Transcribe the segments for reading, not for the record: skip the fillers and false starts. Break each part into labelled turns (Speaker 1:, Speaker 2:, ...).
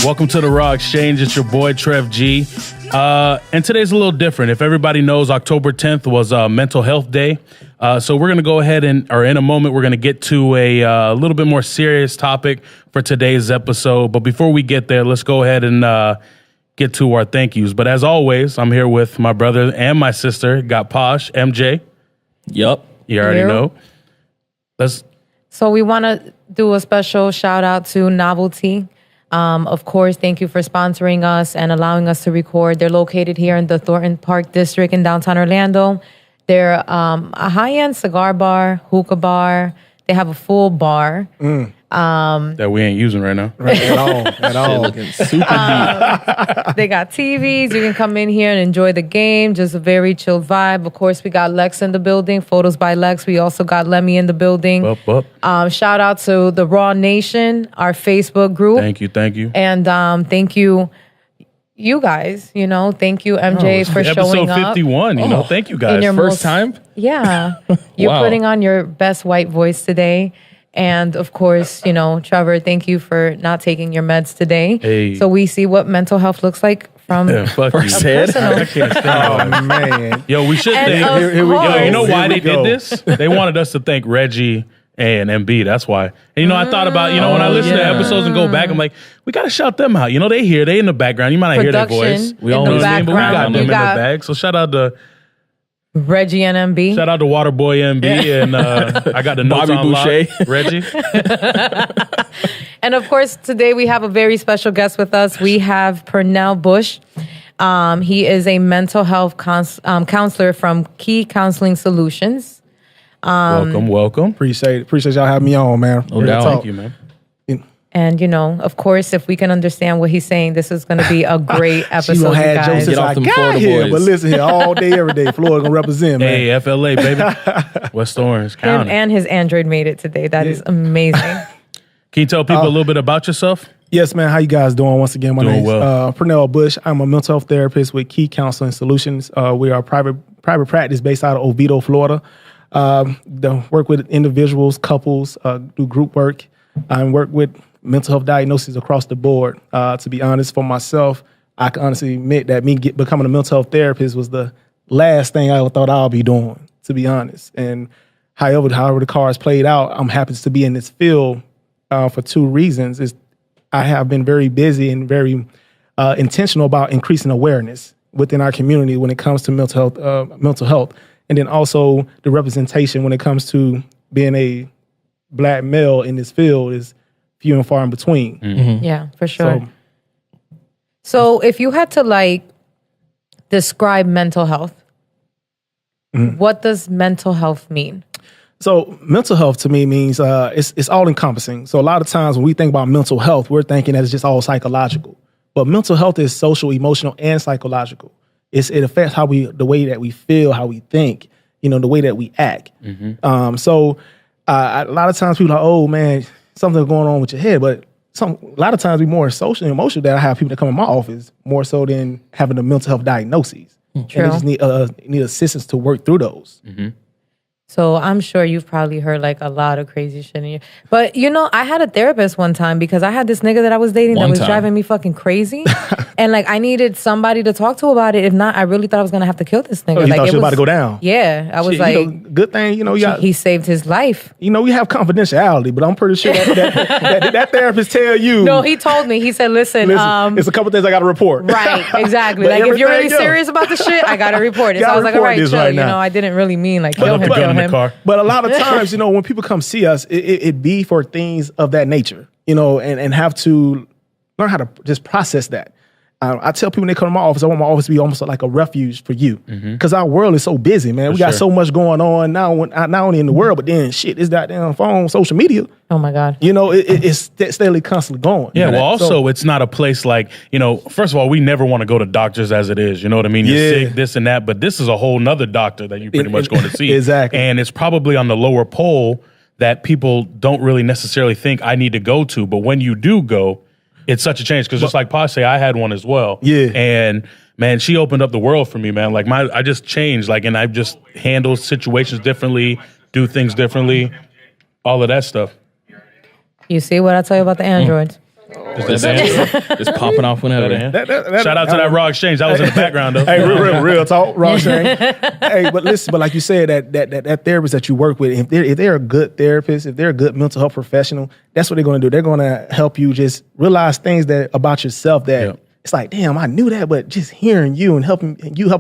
Speaker 1: Welcome to the RawXchange. It's your boy, Trev G. And today's a little different. If everybody knows, October 10th was Mental Health Day. So we're going to go ahead in a moment, we're going to get to a little bit more serious topic for today's episode. But before we get there, let's go ahead and get to our thank yous. But as always, I'm here with my brother and my sister. Got Posh, MJ.
Speaker 2: Yup.
Speaker 1: You already know.
Speaker 3: So we want to do a special shout out to Novelty. Of course, thank you for sponsoring us and allowing us to record. They're located here in the Thornton Park District in downtown Orlando. They're a high-end cigar bar, hookah bar. They have a full bar.
Speaker 1: That we ain't using right now.
Speaker 4: Right, at all.
Speaker 2: Looking super deep.
Speaker 3: They got TVs. You can come in here and enjoy the game. Just a very chilled vibe. Of course, we got Lex in the building. Photos by Lex. We also got Lemmy in the building. Shout out to the Raw Nation, our Facebook group.
Speaker 1: Thank you.
Speaker 3: And thank you, you guys. Thank you, MJ, for showing up.
Speaker 1: Episode 51. Thank you guys.
Speaker 2: First time?
Speaker 3: Yeah. You're putting on your best white voice today. And of course, Trevor, thank you for not taking your meds today.
Speaker 1: Hey.
Speaker 3: So we see what mental health looks like from
Speaker 2: first head.
Speaker 1: I can't stand
Speaker 4: Oh, man.
Speaker 1: Yo, we should thank.
Speaker 4: Here we go.
Speaker 1: You know why
Speaker 4: Here
Speaker 1: they
Speaker 4: we go.
Speaker 1: did this? They wanted us to thank Reggie and MB. That's why. And I thought about, when I listen to episodes and go back, I'm like, we got to shout them out. They in the background. You might not hear their voice.
Speaker 3: We all know
Speaker 1: what I mean? But we got them in the
Speaker 3: got
Speaker 1: bag. So shout out to
Speaker 3: Reggie and MB.
Speaker 1: Shout out to Waterboy MB. And I got the notes
Speaker 2: Bobby
Speaker 1: on lock.
Speaker 2: Boucher.
Speaker 1: Reggie.
Speaker 3: And of course, today we have a very special guest with us. We have Pernell Bush. He is a mental health counselor from Key Counseling Solutions.
Speaker 1: Welcome.
Speaker 4: Appreciate y'all having me on, man.
Speaker 2: No doubt.
Speaker 1: Thank you, man.
Speaker 3: And, of course, if we can understand what he's saying, this is going to be a great episode,
Speaker 4: She
Speaker 3: you
Speaker 4: gonna have
Speaker 3: guys.
Speaker 4: jokes since
Speaker 2: Get off
Speaker 4: I
Speaker 2: them
Speaker 4: got
Speaker 2: Florida
Speaker 4: here.
Speaker 2: boys.
Speaker 4: But listen here, all day, every day, Florida gonna represent, man.
Speaker 1: Hey, FLA, baby. West Orange
Speaker 3: Him
Speaker 1: County.
Speaker 3: and his Android made it today. That is amazing.
Speaker 1: Can you tell people a little bit about yourself?
Speaker 4: Yes, man. How you guys doing? Once again, my
Speaker 1: Doing
Speaker 4: name's
Speaker 1: well.
Speaker 4: Pernell Bush. I'm a mental health therapist with Key Counseling Solutions. We are a private practice based out of Oviedo, Florida. Work with individuals, couples, do group work, and work with mental health diagnoses across the board. To be honest, for myself, I can honestly admit that becoming a mental health therapist was the last thing I ever thought I'll be doing, to be honest. And however the cards played out, I'm happy to be in this field for two reasons. I have been very busy and very intentional about increasing awareness within our community when it comes to mental health, and then also the representation when it comes to being a Black male in this field is few and far in between.
Speaker 1: Mm-hmm.
Speaker 3: Yeah, for sure. So if you had to describe mental health, what does mental health mean?
Speaker 4: So mental health to me means it's all encompassing. So a lot of times when we think about mental health, we're thinking that it's just all psychological. But mental health is social, emotional, and psychological. It affects the way that we feel, how we think, the way that we act.
Speaker 1: Mm-hmm.
Speaker 4: So a lot of times people are like, oh man, something's going on with your head. But a lot of times we're more social and emotional that I have people that come in my office more so than having a mental health diagnosis.
Speaker 3: True.
Speaker 4: And they just need assistance to work through those.
Speaker 1: Mm-hmm.
Speaker 3: So I'm sure you've probably heard a lot of crazy shit in you. But I had a therapist one time because I had this nigga that I was dating that was driving me fucking crazy. And I needed somebody to talk to about it. If not, I really thought I was going to have to kill this nigga.
Speaker 4: Oh, you thought she was about to go down?
Speaker 3: Yeah. I was
Speaker 4: good thing,
Speaker 3: he saved his life.
Speaker 4: we have confidentiality, but I'm pretty sure that therapist tell you.
Speaker 3: No, he told me. He said, listen,
Speaker 4: it's a couple things I got to report.
Speaker 3: Right, exactly.
Speaker 4: But
Speaker 3: If you're really
Speaker 4: everything else.
Speaker 3: serious about the shit, I got to report it. So I was like, all right,
Speaker 4: this
Speaker 3: chill.
Speaker 4: right now.
Speaker 3: I didn't really mean kill him,
Speaker 1: Put
Speaker 3: kill
Speaker 1: in the
Speaker 3: him.
Speaker 1: car.
Speaker 4: But a lot of times, when people come see us, it be for things of that nature, and have to learn how to just process that. I tell people when they come to my office, I want my office to be almost like a refuge for you. Because our world is so busy, man. We got so much going on now, not only in the world, but then this goddamn phone, social media.
Speaker 3: Oh my God.
Speaker 4: It's steadily constantly going.
Speaker 1: Yeah, well, also, it's not a place first of all, we never want to go to doctors as it is. You know what I mean? You're sick, this and that, but this is a whole nother doctor that you're pretty much going to see.
Speaker 4: Exactly.
Speaker 1: And it's probably on the lower pole that people don't really necessarily think I need to go to. But when you do go, it's such a change. Because just like Posh say, I had one as well.
Speaker 4: Yeah.
Speaker 1: And man, she opened up the world for me, man. Like I just changed. Like, and I just handle situations differently, do things differently, all of that stuff.
Speaker 3: You see what I tell you about the androids?
Speaker 2: Just popping off whenever.
Speaker 1: Shout out to that RawXchange. That was in the background, though.
Speaker 4: Hey, real talk, RawXchange. Hey, but listen, but like you said, that therapist that you work with, if they're a good therapist, if they're a good mental health professional, that's what they're going to do. They're going to help you just realize things that about yourself that it's like, damn, I knew that, but just hearing you and helping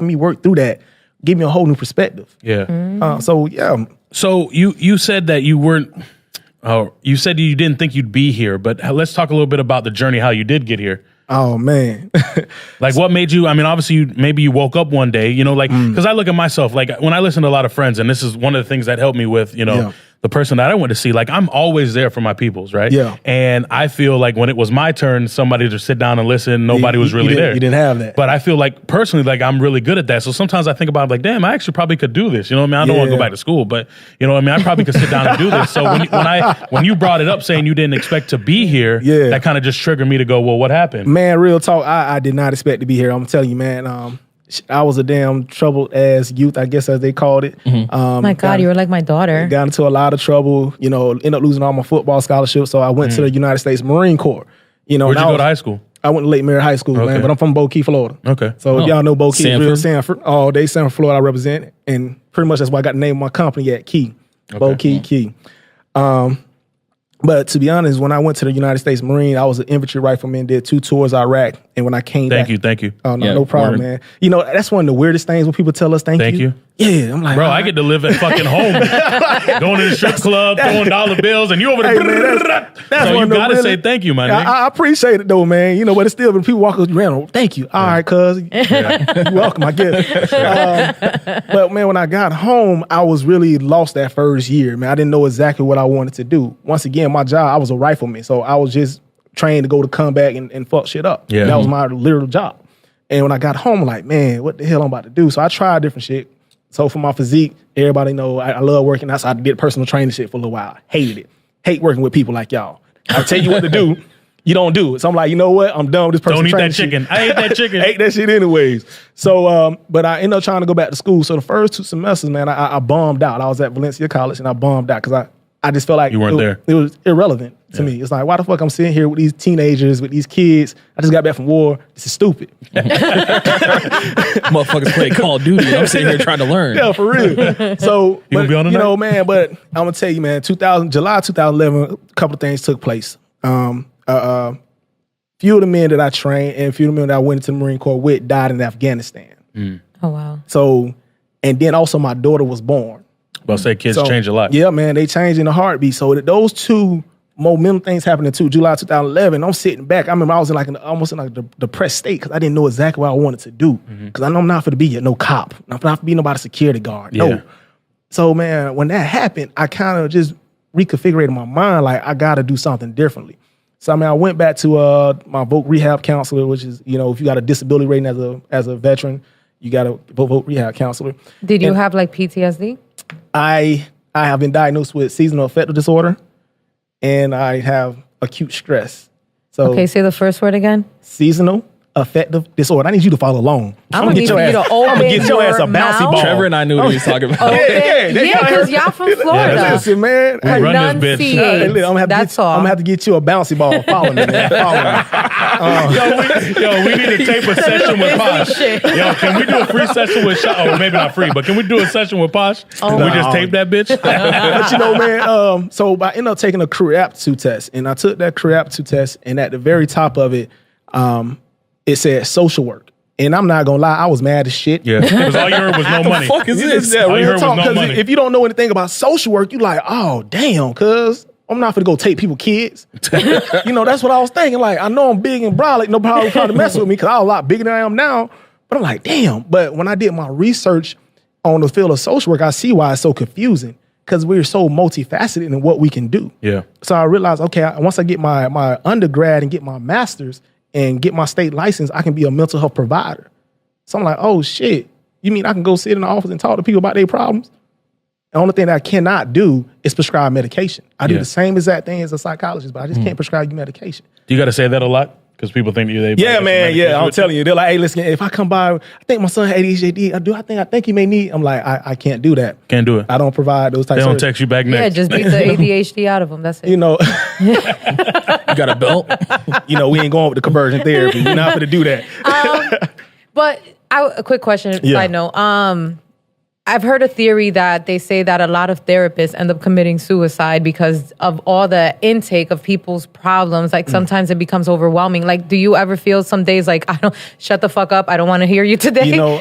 Speaker 4: me work through that, give me a whole new perspective.
Speaker 1: Yeah.
Speaker 4: So
Speaker 1: you said that you weren't. Oh, you said you didn't think you'd be here, but let's talk a little bit about the journey, how you did get here.
Speaker 4: Oh, man.
Speaker 1: Like, what made you, I mean, obviously, maybe you woke up one day, like, because I look at myself, like, when I listen to a lot of friends, and this is one of the things that helped me with, the person that I went to see, like, I'm always there for my peoples, right?
Speaker 4: Yeah.
Speaker 1: And I feel like when it was my turn, somebody to sit down and listen, nobody was really there.
Speaker 4: You didn't have that.
Speaker 1: But I feel like, personally, like, I'm really good at that. So sometimes I think about, like, damn, I actually probably could do this. You know what I mean? I don't want to go back to school, but, I probably could sit down and do this. So when you brought it up saying you didn't expect to be here, that kind of just triggered me to go, well, what happened?
Speaker 4: Man, real talk, I did not expect to be here. I'm telling you, man, I was a damn troubled ass youth, I guess as they called it.
Speaker 3: My God, you were like my daughter.
Speaker 4: Got into a lot of trouble, ended up losing all my football scholarships. So I went to the United States Marine Corps.
Speaker 1: Where'd you go to high school?
Speaker 4: I went to Lake Mary High School, man, but I'm from Bokeeh, Florida.
Speaker 1: Okay.
Speaker 4: So y'all know Bokeeh,
Speaker 2: Sanford.
Speaker 4: real Sanford. All day Sanford, Florida, I represent. And pretty much that's why I got the name of my company at Key. Bokeeh Key. But to be honest, when I went to the United States Marine, I was an infantry rifleman, did 2 tours Iraq. And when I came back.
Speaker 1: Thank you.
Speaker 4: Oh, no problem, man. That's one of the weirdest things when people tell us thank you. Yeah, I'm like,
Speaker 1: bro, I get to live at fucking home. Going to the strip club, throwing dollar bills, and you over there.
Speaker 4: That's
Speaker 1: so you got to say thank you, man.
Speaker 4: I appreciate it, though, man. But it's still, when people walk around, thank you. All right, cuz. You're welcome, I guess. But, man, when I got home, I was really lost that first year, man. I didn't know exactly what I wanted to do. Once again, my job, I was a rifleman, so I was just trained to go to combat and fuck shit up.
Speaker 1: Yeah.
Speaker 4: That was my literal job. And when I got home, I'm like, man, what the hell I'm about to do? So I tried different shit. So for my physique, everybody know I love working. That's how I did personal training shit for a little while. Hated it. Hate working with people like y'all. I'll tell you what to do. You don't do it. So I'm like, you know what? I'm done with this personal training.
Speaker 1: Don't eat that chicken. I ate that chicken.
Speaker 4: Ate that shit anyways. So, but I ended up trying to go back to school. So the first 2 semesters, man, I bombed out. I was at Valencia College and I bombed out because I just felt like
Speaker 1: you weren't there.
Speaker 4: It was irrelevant to me. It's like, why the fuck I'm sitting here with these teenagers, with these kids? I just got back from war. This is stupid.
Speaker 2: Motherfuckers play Call of Duty and I'm sitting here trying to learn.
Speaker 4: Yeah, for real. So,
Speaker 1: you gonna be on the night?
Speaker 4: Man, but I'm gonna tell you, man, July 2011, a couple of things took place. Few of the men that I trained and a few of the men that I went into the Marine Corps with died in Afghanistan.
Speaker 3: Oh, wow.
Speaker 4: So, and then also my daughter was born.
Speaker 1: Well, say kids change a lot.
Speaker 4: Yeah, man, they change in a heartbeat. So those 2 momentum things happening too. July 2011, I'm sitting back. I remember I was in almost in a depressed state because I didn't know exactly what I wanted to do. Because I know I'm not for to be no cop. I'm not for to be nobody's security guard.
Speaker 1: Yeah.
Speaker 4: No. So, man, when that happened, I kind of just reconfigured my mind. Like, I got to do something differently. So, I mean, I went back to my voc rehab counselor, which is, if you got a disability rating as a veteran, you got a voc rehab counselor.
Speaker 3: Did you have like PTSD?
Speaker 4: I have been diagnosed with seasonal affective disorder, and I have acute stress. So,
Speaker 3: okay, say the first word again.
Speaker 4: Seasonal affective disorder. I need you to follow along.
Speaker 3: I'm gonna need you to open
Speaker 4: I'm gonna get your ass a bouncy ball.
Speaker 2: Trevor and I knew what he was talking about.
Speaker 3: Yeah, because y'all from Florida.
Speaker 4: Listen, man.
Speaker 1: We run this bitch.
Speaker 4: I'm gonna have to get you a bouncy ball. Follow me, man. Follow me.
Speaker 1: We need to tape a session with Posh. Yo, can we do a free session with Or maybe not free, but can we do a session with Posh? We just tape that bitch?
Speaker 4: But man, so I ended up taking a career aptitude test, and I took that career aptitude test, and at the very top of it, it said social work. And I'm not gonna lie, I was mad as shit.
Speaker 1: Yeah, because all you heard was no money.
Speaker 2: What the fuck is this?
Speaker 1: All you heard was no money.
Speaker 4: If you don't know anything about social work, you like, oh, damn, cuz I'm not gonna go take people kids. That's what I was thinking. Like, I know I'm big and broad, like nobody trying to mess with me because I was a lot bigger than I am now. But I'm like, damn. But when I did my research on the field of social work, I see why it's so confusing. Because we're so multifaceted in what we can do.
Speaker 1: Yeah.
Speaker 4: So I realized, okay, once I get my undergrad and get my master's and get my state license, I can be a mental health provider. So I'm like, oh shit, you mean I can go sit in the office and talk to people about their problems? The only thing that I cannot do is prescribe medication. I do the same exact thing as a psychologist, but I just can't prescribe you medication.
Speaker 1: Do you got to say that a lot? Because people think they
Speaker 4: yeah, man, yeah. I'm telling you, they're like, hey, listen, if I come by, I think my son had ADHD. I think he may need. I'm like, I can't do that.
Speaker 1: Can't do it.
Speaker 4: I don't provide those types.
Speaker 1: They don't text you back next.
Speaker 3: Yeah, just beat the ADHD out of them. That's it.
Speaker 4: You know,
Speaker 2: You got a belt?
Speaker 4: you know, we ain't going with the conversion therapy. We're not going to do that.
Speaker 3: But a quick question,
Speaker 4: Yeah.
Speaker 3: side note. I've heard a theory that they say that a lot of therapists end up committing suicide because of all the intake of people's problems. Like sometimes it becomes overwhelming. Like, do you ever feel some days like, I don't, shut the fuck up, I don't want to hear you today?
Speaker 4: You know,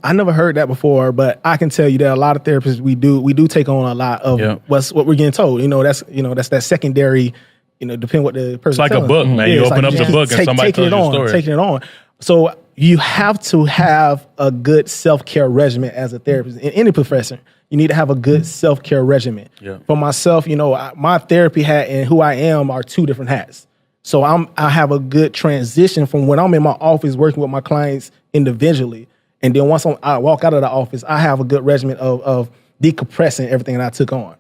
Speaker 4: I never heard that before, but I can tell you that a lot of therapists we do take on a lot of what we're getting told. That's that secondary. Depending what the person.
Speaker 1: It's like a book, man. You open up the book and somebody tells you a story.
Speaker 4: Taking it on. So you have to have a good self-care regimen as a therapist. In any profession, you need to have a good self-care regimen.
Speaker 1: Yeah.
Speaker 4: For myself, my therapy hat and who I am are two different hats. So I have a good transition from when I'm in my office working with my clients individually. And then once I walk out of the office, I have a good regimen of decompressing everything that I took on.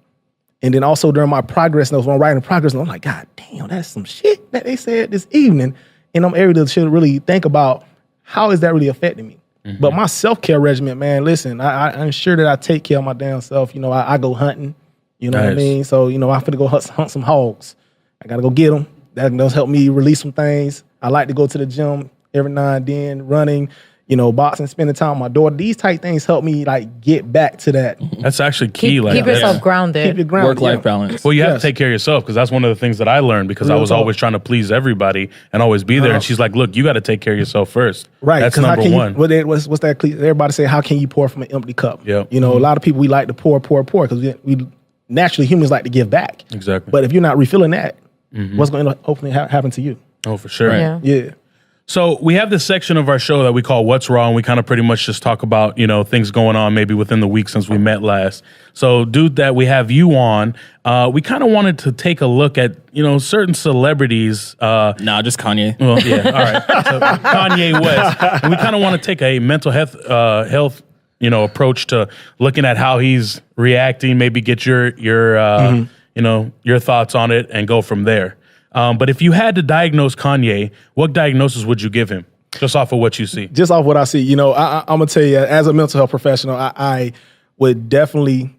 Speaker 4: And then also during my progress notes, when I'm writing progress notes, I'm like, God damn, that's some shit that they said this evening. And I'm able to really think about how is that really affecting me. Mm-hmm. But my self-care regimen, man, listen, I'm sure that I take care of my damn self. I go hunting, you know what I mean? So, I'm finna go hunt some hogs. I gotta go get them. That does help me release some things. I like to go to the gym every now and then, running, boxing, spending time with my daughter. These type things help me get back to that.
Speaker 1: That's actually key.
Speaker 3: Keep yourself grounded.
Speaker 4: Keep it grounded.
Speaker 2: Work-life balance.
Speaker 1: Well, you have to take care of yourself because that's one of the things that I learned because I was always trying to please everybody and always be there. And she's like, look, you got to take care of yourself first.
Speaker 4: Right.
Speaker 1: That's number one.
Speaker 4: What's that? Everybody say, how can you pour from an empty cup?
Speaker 1: Yeah.
Speaker 4: A lot of people, we like to pour because we naturally humans like to give back.
Speaker 1: Exactly.
Speaker 4: But if you're not refilling that, what's going to hopefully happen to you?
Speaker 1: Oh, for sure.
Speaker 3: Yeah.
Speaker 4: Yeah.
Speaker 1: So we have this section of our show that we call What's Wrong. We kind of pretty much just talk about, things going on maybe within the week since we met last. So dude, that we have you on, we kind of wanted to take a look at, certain celebrities.
Speaker 2: Nah, just Kanye.
Speaker 1: Well, yeah, all right. So Kanye West. And we kind of want to take a mental health, approach to looking at how he's reacting, maybe get your thoughts on it and go from there. But if you had to diagnose Kanye, what diagnosis would you give him? Just off of what you see.
Speaker 4: Just off what I see. I'm going to tell you, as a mental health professional, I would definitely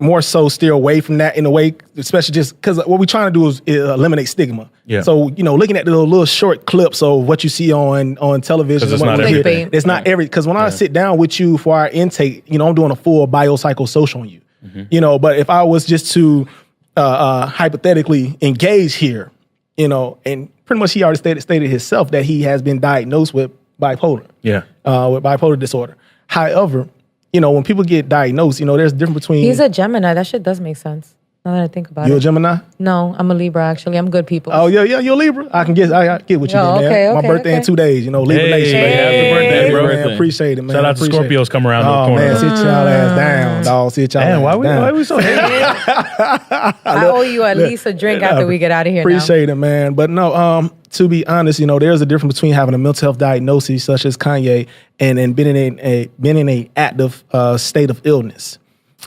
Speaker 4: more so steer away from that in a way, especially just because what we're trying to do is eliminate stigma.
Speaker 1: Yeah.
Speaker 4: So, looking at the little short clips of what you see on television.
Speaker 1: Because it's not everything.
Speaker 4: It's not every, because when I sit down with you for our intake, I'm doing a full biopsychosocial on you. Mm-hmm. But if I was just to hypothetically engage here, and pretty much he already stated himself that he has been diagnosed with bipolar.
Speaker 1: Yeah.
Speaker 4: With bipolar disorder. However, when people get diagnosed, there's a difference between.
Speaker 3: He's a Gemini. That shit does make sense. Now that I think about it.
Speaker 4: You a Gemini?
Speaker 3: No, I'm a Libra, actually. I'm good people.
Speaker 4: Oh, yeah, you're a Libra? I get with you,
Speaker 3: Oh,
Speaker 4: man.
Speaker 3: okay,
Speaker 4: My birthday in 2 days, Libra Nation.
Speaker 1: Happy birthday, bro.
Speaker 4: Man, appreciate it, man.
Speaker 1: Shout out to
Speaker 4: Appreciate
Speaker 1: Scorpios come around the
Speaker 4: Oh,
Speaker 1: corner.
Speaker 4: man, sit y'all ass down, dog. Sit y'all ass down.
Speaker 1: Why we so happy?
Speaker 3: I owe you at least a drink after we get out of here
Speaker 4: Appreciate it, man. But no, to be honest, there's a difference between having a mental health diagnosis such as Kanye and being in a active state of illness,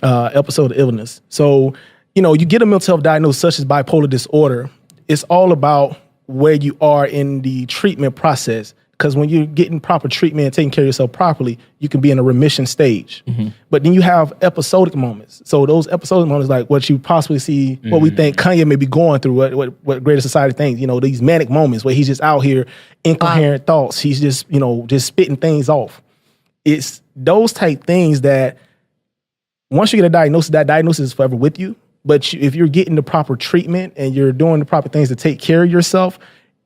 Speaker 4: episode of illness. So, you get a mental health diagnosis such as bipolar disorder. It's all about where you are in the treatment process. Because when you're getting proper treatment and taking care of yourself properly, you can be in a remission stage. Mm-hmm. But then you have episodic moments. So those episodic moments, like what you possibly see, what we think Kanye may be going through, what greater society thinks, these manic moments where he's just out here, incoherent thoughts. He's just, just spitting things off. It's those type things that once you get a diagnosis, that diagnosis is forever with you. But if you're getting the proper treatment and you're doing the proper things to take care of yourself,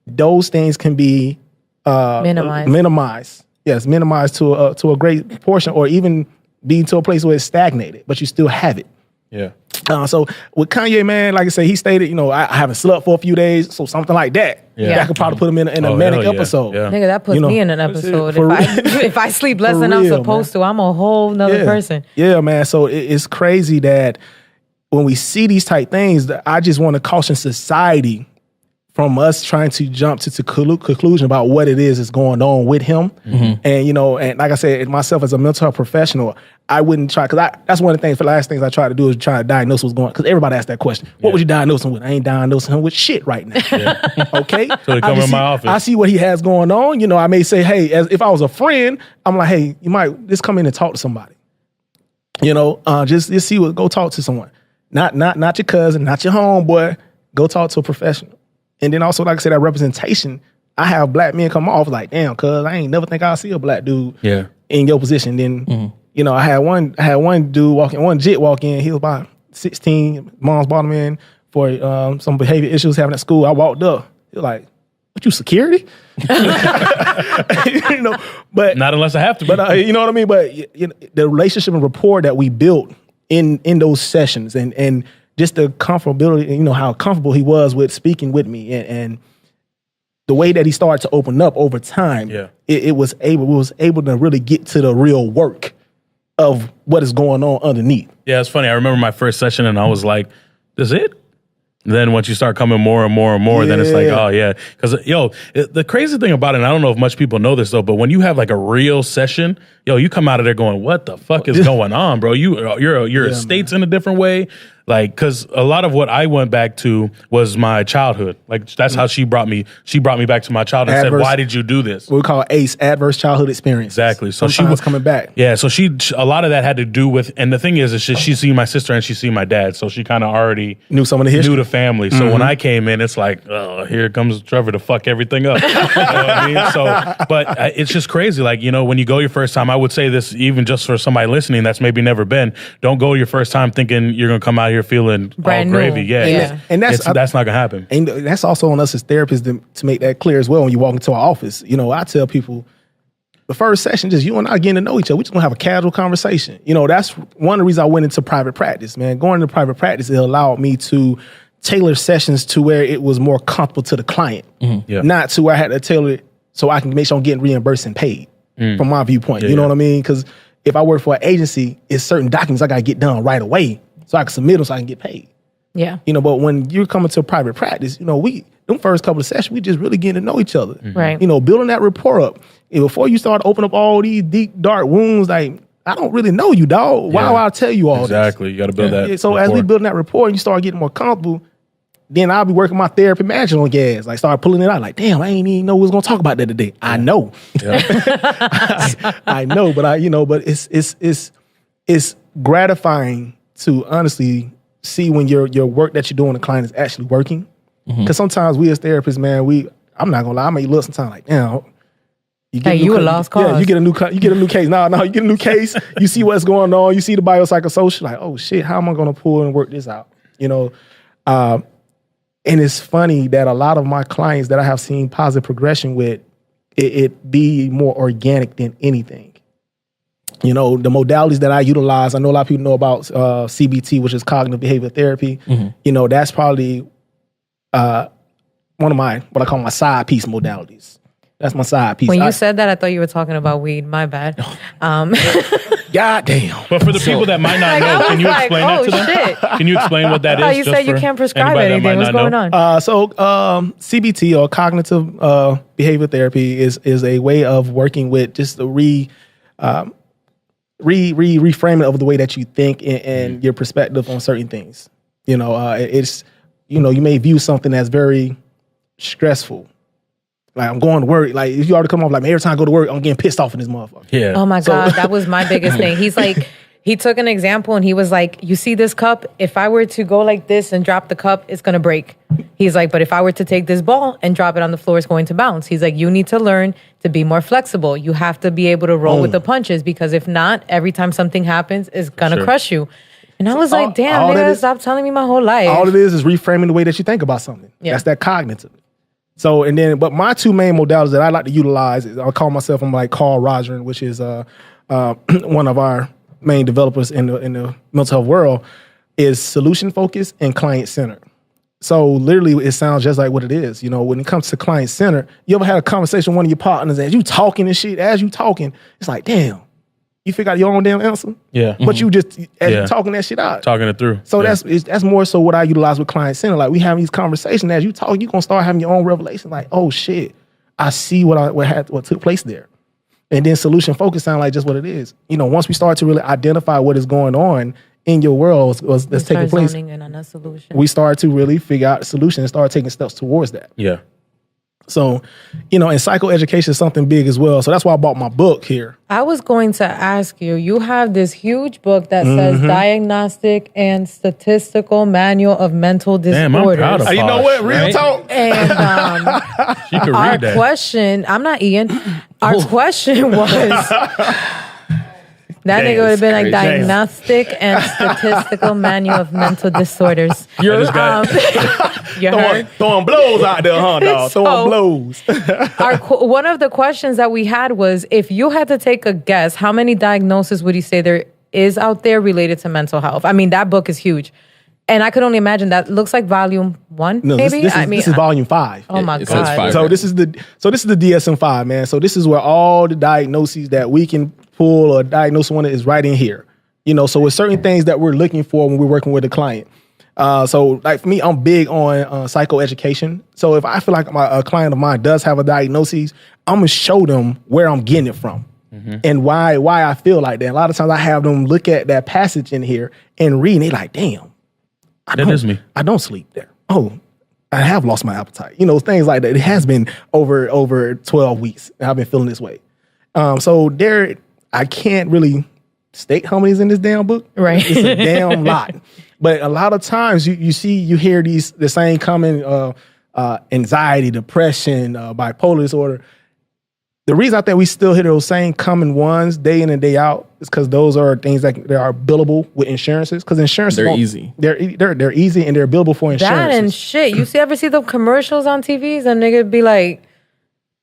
Speaker 4: those things can be minimized. Yes, minimized to a great portion, or even be to a place where it's stagnated, but you still have it.
Speaker 1: Yeah.
Speaker 4: So with Kanye, man, like I said, he stated, I haven't slept for a few days, so something like that.
Speaker 1: Yeah.
Speaker 4: That could probably put him in a manic episode.
Speaker 1: Yeah.
Speaker 3: Nigga, that puts me in an episode. If I sleep less than I'm supposed to, I'm a whole nother person.
Speaker 4: Yeah, man. So it's crazy that when we see these type things, that I just want to caution society from us trying to jump to conclusion about what it is that's going on with him. And, you know, and like I said, myself as a mental health professional, I wouldn't try, because that's one of the things, for the last things I try to do is try to diagnose what's going on, because everybody asks that question. What would you diagnose him with? I ain't diagnosing him with shit right now. Okay?
Speaker 1: So they come in my office.
Speaker 4: I see what he has going on. You know, I may say, hey, as if I was a friend, I'm like, hey, you might just come in and talk to somebody. You know, just see what, go talk to someone. Not your cousin, not your homeboy. Go talk to a professional. And then also, like I said, that representation, I have black men come off like, damn, cuz I ain't never think I'll see a black dude in your position. Then, you know, I had one dude one jit walk in. He was about 16, mom's brought him in for some behavior issues having at school. I walked up. He was like, what, you security? You know, but
Speaker 1: not unless I have to be.
Speaker 4: But you know what I mean? But you know, the relationship and rapport that we built in those sessions and just the comfortability, you know, how comfortable he was with speaking with me and the way that he started to open up over time, we was able to really get to the real work of what is going on underneath.
Speaker 1: Yeah, it's funny. I remember my first session and I was like, "This it?" And then once you start coming more and more and more, then it's like, oh yeah. Because the crazy thing about it, and I don't know if much people know this though, but when you have like a real session, you come out of there going, "What the fuck is going on, bro? Your estate's in a different way." Like, because a lot of what I went back to was my childhood. Like, that's how she brought me. She brought me back to my childhood and said, "Why did you do this?"
Speaker 4: What we call ACE, adverse childhood experience.
Speaker 1: Exactly. So
Speaker 4: sometimes she was coming back.
Speaker 1: Yeah. So a lot of that had to do with, and the thing is she seen my sister and she seen my dad, so she kind of already
Speaker 4: knew some of the history,
Speaker 1: knew the family. So when I came in, it's like, oh, here comes Trevor to fuck everything up. You know what I mean? So, but it's just crazy. Like, you know, when you go your first time, I would say this even just for somebody listening that's maybe never been. Don't go your first time thinking you're gonna come out here feeling all gravy. Yeah.
Speaker 4: And that's
Speaker 1: not gonna happen.
Speaker 4: And that's also on us as therapists to make that clear as well. When you walk into our office, you know, I tell people the first session, just you and I getting to know each other. We just gonna have a casual conversation. You know, that's one of the reasons I went into private practice, man. Going into private practice, it allowed me to tailor sessions to where it was more comfortable to the client, not to where I had to tailor it so I can make sure I'm getting reimbursed and paid from my viewpoint. You know what I mean? Because if I work for an agency, it's certain documents I gotta get done right away so I can submit them so I can get paid.
Speaker 3: Yeah.
Speaker 4: You know, but when you're coming to a private practice, you know, them first couple of sessions, we just really getting to know each other.
Speaker 3: Right.
Speaker 4: You know, building that rapport up. And before you start opening up all these deep, dark wounds, like, I don't really know you, dog. Why would I tell you all this?
Speaker 1: Exactly. You got to build that
Speaker 4: So
Speaker 1: rapport.
Speaker 4: As we building that rapport and you start getting more comfortable, then I'll be working my therapy magic on gas. Like, start pulling it out. Like, damn, I ain't even know we was going to talk about that today. I know. I know, but it's gratifying to honestly see when your work that you're doing with the client is actually working. Because sometimes we as therapists, man, I'm not gonna lie, I may look sometimes like, damn,
Speaker 3: you a lost cause.
Speaker 4: Yeah, you get a new case. No, you get a new case. You see what's going on. You see the biopsychosocial. Like, oh shit, how am I gonna pull and work this out? You know, and it's funny that a lot of my clients that I have seen positive progression with, it be more organic than anything. You know, the modalities that I utilize, I know a lot of people know about CBT, which is cognitive behavioral therapy. You know, that's probably one of what I call my side piece modalities. That's my side piece.
Speaker 3: When you said that, I thought you were talking about weed. My bad.
Speaker 4: God damn.
Speaker 1: But for the people that might not know, can you explain that to them?
Speaker 3: Shit.
Speaker 1: Can you explain what that is?
Speaker 3: You said you can't prescribe anything. What's going on?
Speaker 4: CBT, or cognitive behavioral therapy, is a way of working with just the reframing of the way that you think and your perspective on certain things. You know, it's, you know, you may view something as very stressful. Like, I'm going to work. Like, if you already come off like, man, every time I go to work, I'm getting pissed off in this motherfucker.
Speaker 1: Yeah.
Speaker 3: Oh my God, that was my biggest thing. He's like, he took an example and he was like, you see this cup? If I were to go like this and drop the cup, it's going to break. He's like, but if I were to take this ball and drop it on the floor, it's going to bounce. He's like, you need to learn to be more flexible. You have to be able to roll with the punches, because if not, every time something happens, it's going to crush you. And I was like, damn, nigga, stop telling me my whole life.
Speaker 4: All it is reframing the way that you think about something. Yeah. That's that cognitive. So, but my two main modalities that I like to utilize, I'm like Carl Rogers, which is one of our main developers in the mental health world, is solution focused and client centered. So literally, it sounds just like what it is. You know, when it comes to client centered, you ever had a conversation with one of your partners as you talking and shit, it's like, damn, you figure out your own damn answer.
Speaker 1: Yeah.
Speaker 4: But you just talking that shit out.
Speaker 1: Talking it through.
Speaker 4: So that's more so what I utilize with Client Center. Like we having these conversations as you talk, you gonna start having your own revelation. Like, oh shit, I see what took place there. And then solution focus sound like just what it is. Once we start to really identify what is going on in your world that's taking place,
Speaker 3: in on a solution.
Speaker 4: we start to really figure out a solution and start taking steps towards that.
Speaker 1: Yeah.
Speaker 4: So, and psychoeducation is something big as well. So that's why I bought my book here.
Speaker 3: I was going to ask you, you have this huge book that says Diagnostic and Statistical Manual of Mental Disorders.
Speaker 1: Damn, I'm proud of
Speaker 4: You know what? Real talk.
Speaker 3: And
Speaker 1: She could
Speaker 3: our
Speaker 1: read that.
Speaker 3: question, I'm not Ian, our question was, that nigga would have been like Diagnostic and Statistical Manual of Mental Disorders.
Speaker 1: You heard?
Speaker 4: Throwing blows out there, huh, dog? Throwing blows.
Speaker 3: One of the questions that we had was, if you had to take a guess, how many diagnoses would you say there is out there related to mental health? I mean, that book is huge. And I could only imagine that looks like volume 1,
Speaker 4: No,
Speaker 3: maybe?
Speaker 4: this is volume 5.
Speaker 3: Oh my
Speaker 2: It says
Speaker 3: God.
Speaker 2: 5.
Speaker 4: So this is the DSM-5, man. So this is where all the diagnoses that we can pull or diagnose one is right in here. So with certain things that we're looking for when we're working with a client. So like for me, I'm big on psychoeducation. So if I feel like a client of mine does have a diagnosis, I'm gonna show them where I'm getting it from and why I feel like that. A lot of times I have them look at that passage in here and read, and they like, damn,
Speaker 1: That is me.
Speaker 4: I don't sleep there. Oh, I have lost my appetite. Things like that. It has been over 12 weeks. And I've been feeling this way. So there, I can't really state how many's in this damn book.
Speaker 3: Right.
Speaker 4: It's a damn lot. But a lot of times you hear the same common anxiety, depression, bipolar disorder. The reason I think we still hear those same common ones day in and day out is because those are things that are billable with insurances. Because insurance,
Speaker 2: They're easy.
Speaker 4: They're easy and they're billable for insurance.
Speaker 3: That and shit. You ever see the commercials on TVs and nigga be like,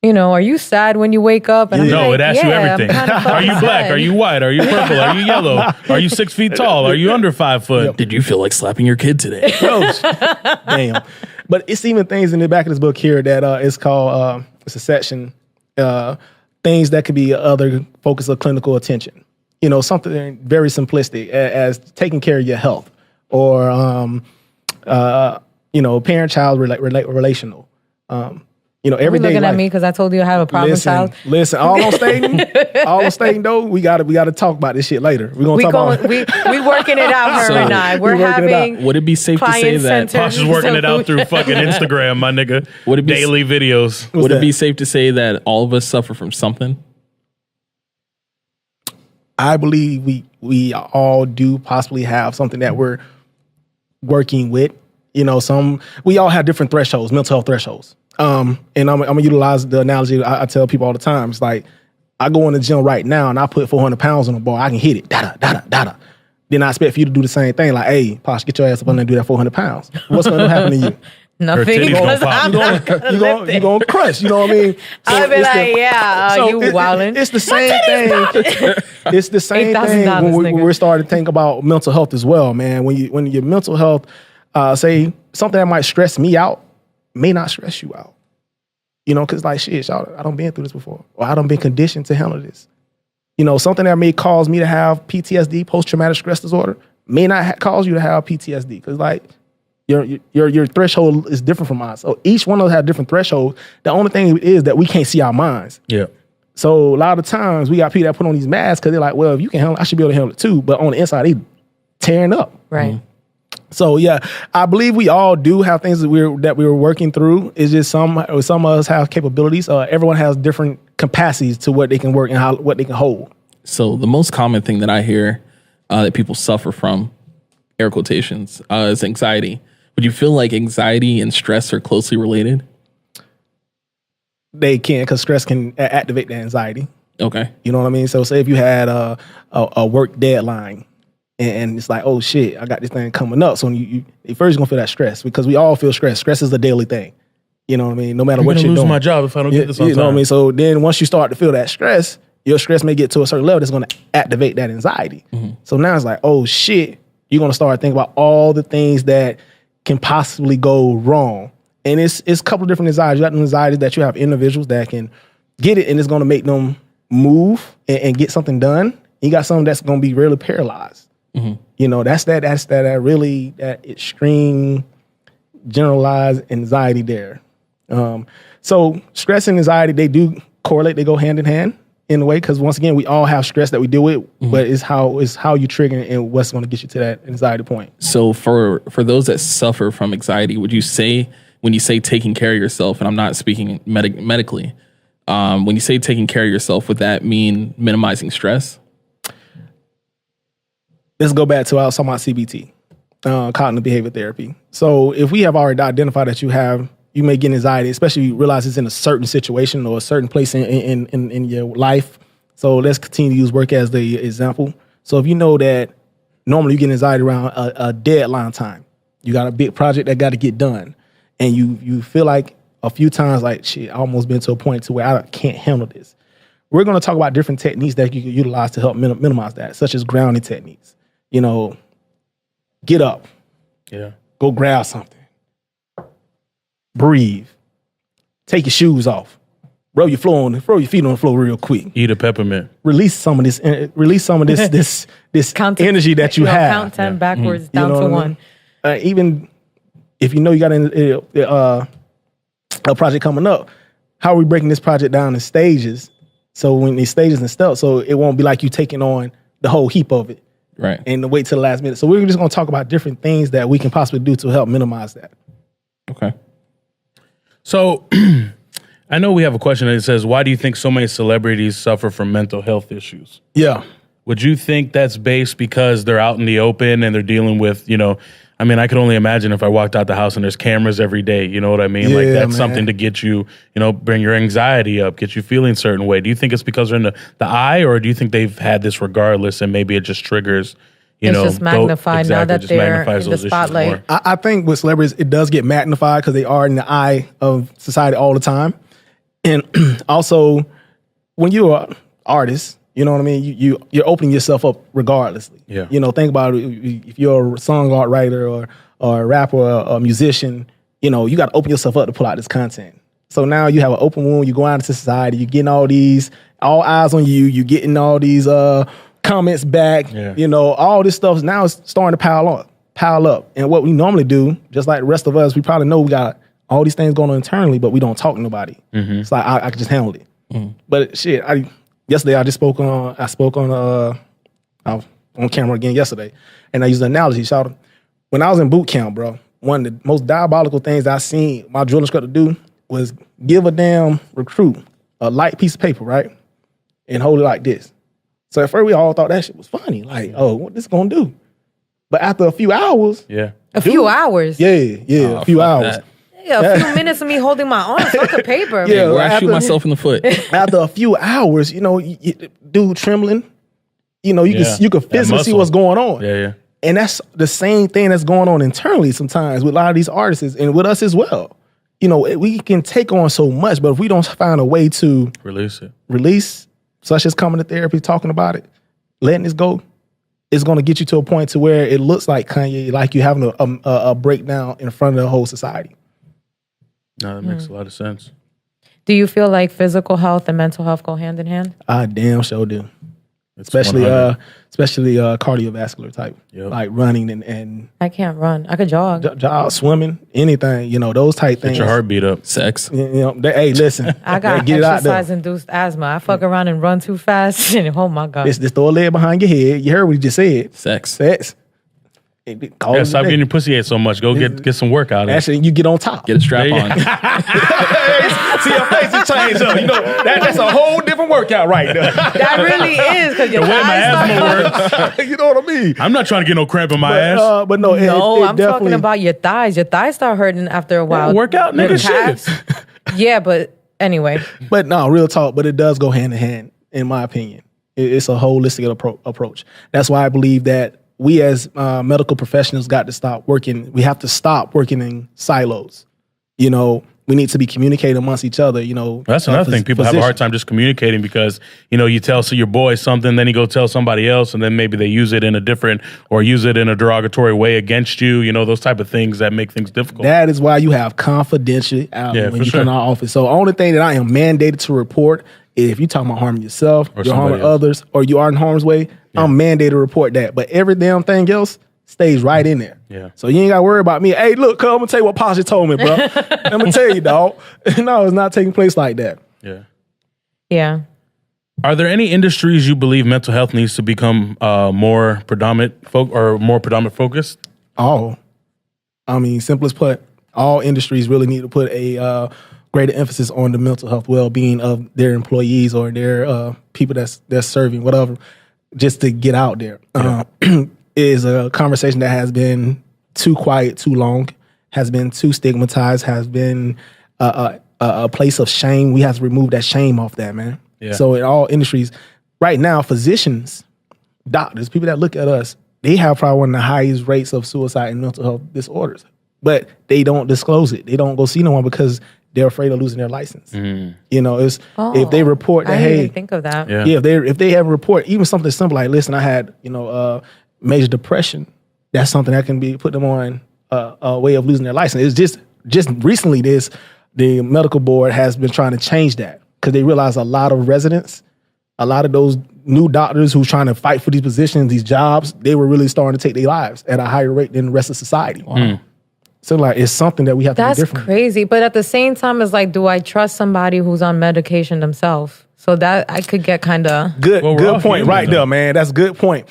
Speaker 3: are you sad when you wake up? And I'm
Speaker 1: No,
Speaker 3: like,
Speaker 1: it asks you everything. Are you black?
Speaker 3: sad.
Speaker 1: Are you white? Are you purple? Are you yellow? Are you 6 feet tall? Are you under 5 foot?
Speaker 2: Did you feel like slapping your kid today?
Speaker 4: Damn. But it's even things in the back of this book here that it's called, it's a section, things that could be other focus of clinical attention. Something very simplistic as taking care of your health or, parent-child relational. Every day
Speaker 3: looking
Speaker 4: life.
Speaker 3: at me because I told you I have a problem child.
Speaker 4: Listen, all I'm stating though, we gotta talk about this shit later. We're gonna talk about
Speaker 3: we working it out, her and I. We're
Speaker 4: we working it out.
Speaker 3: having
Speaker 2: Would it be safe to say
Speaker 3: client-centered
Speaker 2: that?
Speaker 1: Posh is working it out through fucking Instagram, my nigga.
Speaker 2: Would it be
Speaker 1: Daily videos.
Speaker 2: Would it
Speaker 4: that?
Speaker 2: be safe to say that all of us suffer from something?
Speaker 4: I believe we all do possibly have something that we're working with. We all have different thresholds, mental health thresholds. And I'm gonna utilize the analogy I tell people all the time. It's like I go in the gym right now and I put 400 pounds on the bar. I can hit it, da-da. Then I expect for you to do the same thing. Like, hey, Posh, get your ass up on there and do that 400 pounds. What's gonna happen to you?
Speaker 3: nothing.
Speaker 1: titties gonna
Speaker 3: because
Speaker 1: pop.
Speaker 3: I'm
Speaker 4: You're gonna crush. You know what I mean?
Speaker 3: I'll be
Speaker 4: it's
Speaker 3: like, you wildin'.
Speaker 4: It's the same thing. It's the same thing
Speaker 3: $8,000,
Speaker 4: when we're starting to think about mental health as well, man. When your mental health, say something that might stress me out, may not stress you out. Because like shit, y'all, I done been through this before, or I done been conditioned to handle this. Something that may cause me to have PTSD, post-traumatic stress disorder, may not cause you to have PTSD, because like your threshold is different from mine. So each one of us have different thresholds. The only thing is that we can't see our minds.
Speaker 1: Yeah.
Speaker 4: So a lot of times we got people that put on these masks because they're like, well, if you can handle it, I should be able to handle it too. But on the inside, they tearing up.
Speaker 3: Right.
Speaker 4: So yeah, I believe we all do have things that we're working through. It's just some of us have capabilities. Everyone has different capacities to what they can work and what they can hold.
Speaker 2: So the most common thing that I hear that people suffer from, air quotations, is anxiety. Would you feel like anxiety and stress are closely related?
Speaker 4: They can, because stress can activate the anxiety.
Speaker 2: Okay.
Speaker 4: You know what I mean? So say if you had a work deadline, and it's like, oh shit, I got this thing coming up. So you first you're gonna feel that stress, because we all feel stress. Stress is a daily thing. You know what I mean? No matter what you're doing.
Speaker 1: I'm gonna lose my job if I don't get this on
Speaker 4: You know
Speaker 1: time.
Speaker 4: what I mean? So then once you start to feel that stress, your stress may get to a certain level that's gonna activate that anxiety.
Speaker 1: Mm-hmm.
Speaker 4: So now it's like, oh shit, you're gonna start thinking about all the things that can possibly go wrong. And it's a couple of different anxieties. You got anxieties that you have individuals that can get it and it's gonna make them move and get something done. You got some that's going to be really paralyzed. You know, that's that extreme generalized anxiety there. So stress and anxiety, they do correlate. They go hand in hand in a way, because once again, we all have stress that we deal with, but it's how you trigger and what's going to get you to that anxiety point.
Speaker 2: So for those that suffer from anxiety, would you say, when you say taking care of yourself, and I'm not speaking medically, when you say taking care of yourself, would that mean minimizing stress?
Speaker 4: Let's go back to I was talking about CBT, cognitive behavior therapy. So if we have already identified that you may get anxiety, especially if you realize it's in a certain situation or a certain place in your life. So let's continue to use work as the example. So if you know that normally you get anxiety around a deadline time, you got a big project that got to get done, and you feel like a few times like, shit, I almost been to a point to where I can't handle this. We're going to talk about different techniques that you can utilize to help minimize that, such as grounding techniques. You know, get up, go grab something. Breathe. Take your shoes off. Throw your feet on the floor real quick.
Speaker 1: Eat a peppermint.
Speaker 4: Release some of this. This energy that you have.
Speaker 3: Count 10 backwards down to 1.
Speaker 4: Even if you know you got a project coming up, how are we breaking this project down in stages? So when these stages and steps, so it won't be like you taking on the whole heap of it,
Speaker 2: right?
Speaker 4: And wait till the last minute. So we're just going to talk about different things that we can possibly do to help minimize that.
Speaker 2: Okay.
Speaker 1: So I know we have a question that says, why do you think so many celebrities suffer from mental health issues?
Speaker 4: Yeah.
Speaker 1: Would you think that's based because they're out in the open and they're dealing with, I mean, I could only imagine if I walked out the house and there's cameras every day, you know what I mean?
Speaker 4: Yeah,
Speaker 1: like that's
Speaker 4: man.
Speaker 1: something to get you, bring your anxiety up, get you feeling a certain way. Do you think it's because they're in the eye, or do you think they've had this regardless and maybe it just triggers,
Speaker 3: it's just magnified now that they're in the spotlight.
Speaker 4: I think with celebrities, it does get magnified because they are in the eye of society all the time. And also, when you're an artist, you know what I mean? You're opening yourself up regardlessly.
Speaker 1: Yeah.
Speaker 4: Think about it. If you're a songwriter or a rapper or a musician, you got to open yourself up to pull out this content. So now you have an open wound. You go out into society. You're getting all eyes on you. You're getting all these comments back.
Speaker 1: Yeah.
Speaker 4: All this stuff now is starting to pile up. And what we normally do, just like the rest of us, we probably know we got all these things going on internally, but we don't talk to nobody. Mm-hmm. It's like I can just handle it. Mm-hmm. But shit, yesterday I spoke on camera again yesterday, and I used an analogy. When I was in boot camp, bro, one of the most diabolical things I seen my drill instructor do was give a damn recruit a light piece of paper, right, and hold it like this. So at first we all thought that shit was funny, like, oh, what this gonna do? But after a few hours,
Speaker 3: a few hours,
Speaker 4: a few hours.
Speaker 3: That. Yeah, a few minutes of me holding my arm, fuck the paper.
Speaker 2: Yeah, where I shoot myself in the foot.
Speaker 4: After a few hours, dude trembling, you can physically see what's going on.
Speaker 1: Yeah.
Speaker 4: And that's the same thing that's going on internally sometimes with a lot of these artists and with us as well. We can take on so much, but if we don't find a way to release, such as coming to therapy, talking about it, letting this go, it's going to get you to a point to where it looks like Kanye, like you having a breakdown in front of the whole society.
Speaker 1: No, that makes a lot of sense.
Speaker 3: Do you feel like physical health and mental health go hand in hand?
Speaker 4: I damn sure do. Especially cardiovascular type, like running and
Speaker 3: I can't run. I could jog,
Speaker 4: swimming, anything. Those type things.
Speaker 1: Get your heart beat up.
Speaker 2: Sex.
Speaker 4: Hey, listen.
Speaker 3: I got exercise-induced asthma. I fuck around and run too fast. And oh my god!
Speaker 4: Just throw a leg behind your head. You heard what he just said.
Speaker 2: Sex.
Speaker 1: Stop getting your pussy ate so much. Go get some work out of it.
Speaker 4: Actually, you get on top.
Speaker 2: Get a strap on.
Speaker 4: See, your face has changed up. That's a whole different workout right there.
Speaker 3: That really is, because your
Speaker 1: thighs start
Speaker 4: works. You know what I mean?
Speaker 1: I'm not trying to get no cramp in my ass.
Speaker 4: But no,
Speaker 3: I'm talking about your thighs. Your thighs start hurting after a while.
Speaker 1: Work out, nigga, shit.
Speaker 3: Yeah, but anyway.
Speaker 4: But no, real talk. But it does go hand in hand, in my opinion. It's a holistic approach. That's why I believe that we as medical professionals got to stop working. We have to stop working in silos. we need to be communicating amongst each other.
Speaker 1: That's another thing. People have a hard time just communicating because you tell your boy something, then you go tell somebody else, and then maybe they use it in a different or use it in a derogatory way against you. Those type of things that make things difficult.
Speaker 4: That is why you have confidentiality when you come to our office. So the only thing that I am mandated to report is if you're talking about harming yourself, or you're harming others, or you are in harm's way, I'm mandated to report that. But every damn thing else stays right in there.
Speaker 1: Yeah.
Speaker 4: So you ain't got to worry about me. Hey, look, cuz, I'm going to tell you what Pasha told me, bro. I'm going to tell you, dog. No, it's not taking place like that.
Speaker 1: Yeah.
Speaker 3: Yeah.
Speaker 1: Are there any industries you believe mental health needs to become more predominant focused?
Speaker 4: Simplest put, all industries really need to put a greater emphasis on the mental health well-being of their employees or their people that's serving, whatever, just to get out there. Is a conversation that has been too quiet too long, has been too stigmatized, has been a place of shame. We have to remove that shame off that, man. Yeah. So in all industries, right now, physicians, doctors, people that look at us, they have probably one of the highest rates of suicide and mental health disorders. But they don't disclose it. They don't go see no one because they're afraid of losing their license. If they report that,
Speaker 3: I didn't even think of that.
Speaker 4: Yeah, if they have a report, even something simple like, listen, I had major depression, that's something that can be put them on a way of losing their license. It's just recently the medical board has been trying to change that because they realize a lot of residents, a lot of those new doctors who's trying to fight for these positions, these jobs, they were really starting to take their lives at a higher rate than the rest of society. Wow. So it's something that we have to do different.
Speaker 3: That's crazy. But at the same time, it's like, do I trust somebody who's on medication themselves? So that I could get kind of...
Speaker 4: Good point right there, man. That's a good point.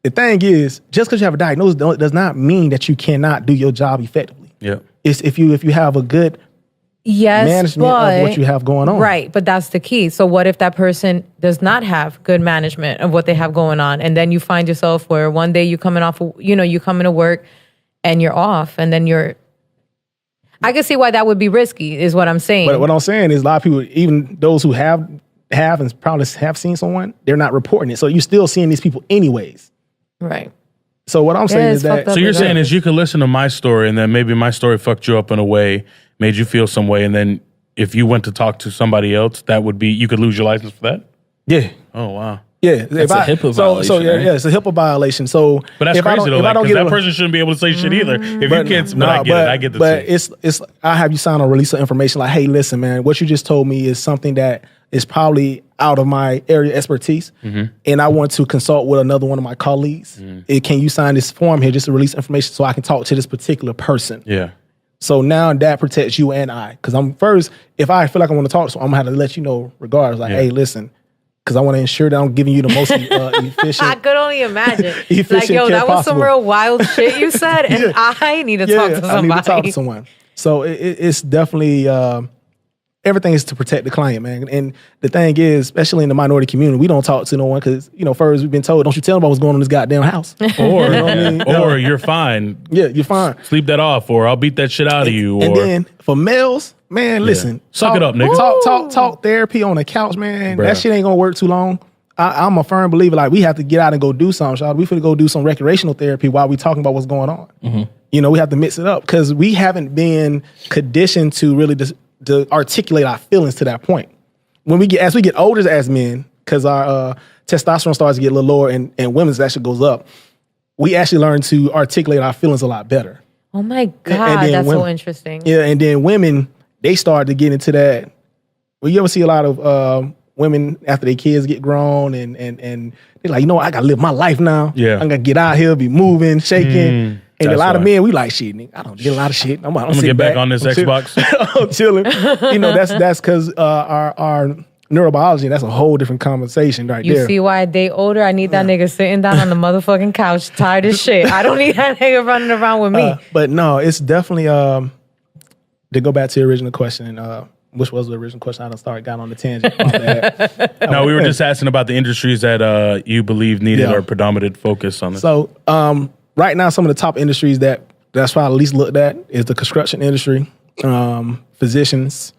Speaker 4: The thing is, just because you have a diagnosis does not mean that you cannot do your job effectively.
Speaker 1: Yeah,
Speaker 4: it's if you have a good management of what you have going on.
Speaker 3: Right, but that's the key. So what if that person does not have good management of what they have going on, and then you find yourself where one day you come into work and you're off, and then I can see why that would be risky. Is what I'm saying.
Speaker 4: But what I'm saying is, a lot of people, even those who have and probably have seen someone, they're not reporting it. So you're still seeing these people anyways.
Speaker 3: Right.
Speaker 4: So what I'm saying is that...
Speaker 1: So you're saying is you could listen to my story and then maybe my story fucked you up in a way, made you feel some way, and then if you went to talk to somebody else, that would be, you could lose your license for that?
Speaker 4: Yeah.
Speaker 1: Oh, wow.
Speaker 4: Yeah.
Speaker 2: That's a HIPAA violation.
Speaker 4: So it's a HIPAA violation. So,
Speaker 1: but that's crazy though, because that person shouldn't be able to say shit either. If you can't, but I get the
Speaker 4: But it's I have you sign a release of information like, hey, listen, man, what you just told me is something that is probably out of my area of expertise, and I want to consult with another one of my colleagues. Can you sign this form here just to release information so I can talk to this particular person?
Speaker 1: Yeah.
Speaker 4: So now that protects you and I. Because if I feel like I want to talk to someone, I'm going to have to let you know regardless. Like, hey, listen, because I want to ensure that I'm giving you the most efficient.
Speaker 3: I could only imagine. Like, yo, that was some real wild shit you said, and I need to talk to somebody.
Speaker 4: I need to talk to someone. So it's definitely... everything is to protect the client, man. And the thing is, especially in the minority community, we don't talk to no one because, first we've been told, don't you tell them about what's going on in this goddamn house.
Speaker 1: Or you're fine.
Speaker 4: Yeah, you're fine.
Speaker 1: Sleep that off, or I'll beat that shit out of you.
Speaker 4: And then for males, man, listen.
Speaker 1: Suck it up, nigga.
Speaker 4: Talk therapy on the couch, man. Bruh. That shit ain't gonna work too long. I'm a firm believer, like, we have to get out and go do something, y'all. We finna go do some recreational therapy while we talking about what's going on. We have to mix it up because we haven't been conditioned to really to articulate our feelings to that point. As we get older as men, because our testosterone starts to get a little lower and women's actually goes up, we actually learn to articulate our feelings a lot better.
Speaker 3: Oh my God, that's so interesting.
Speaker 4: Yeah, and then women, they start to get into that. Well, you ever see a lot of women after their kids get grown and they're like, I gotta live my life now.
Speaker 1: Yeah.
Speaker 4: I'm gonna get out here, be moving, shaking. And a lot of men, we like shit, nigga. I don't get a lot of shit. I'm
Speaker 1: gonna get back on this Xbox.
Speaker 4: I'm chilling. That's because our neurobiology. That's a whole different conversation right there.
Speaker 3: You see why I date older? I need that nigga sitting down on the motherfucking couch, tired as shit. I don't need that nigga running around with me.
Speaker 4: But no, it's definitely to go back to the original question. Which was the original question? I got on the tangent.
Speaker 1: No, we were just asking about the industries that you believe needed or predominant focus on this.
Speaker 4: So right now, some of the top industries that's probably least looked at is the construction industry, physicians,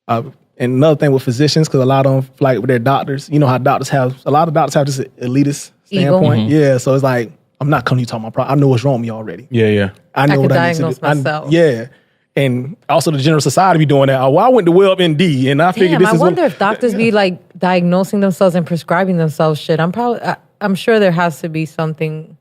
Speaker 4: and another thing with physicians, because a lot of them, like with their doctors, a lot of doctors have this elitist standpoint. Yeah, so it's like, I'm not coming to you talking about problem. I know what's wrong with me already.
Speaker 1: Yeah.
Speaker 4: I know
Speaker 3: I
Speaker 4: what
Speaker 3: can
Speaker 4: I need to do.
Speaker 3: diagnose myself.
Speaker 4: Yeah. And also the general society be doing that. Well, I went to WebMD, and I figured this
Speaker 3: I
Speaker 4: is
Speaker 3: wonder if doctors be like diagnosing themselves and prescribing themselves shit. I'm sure there has to be something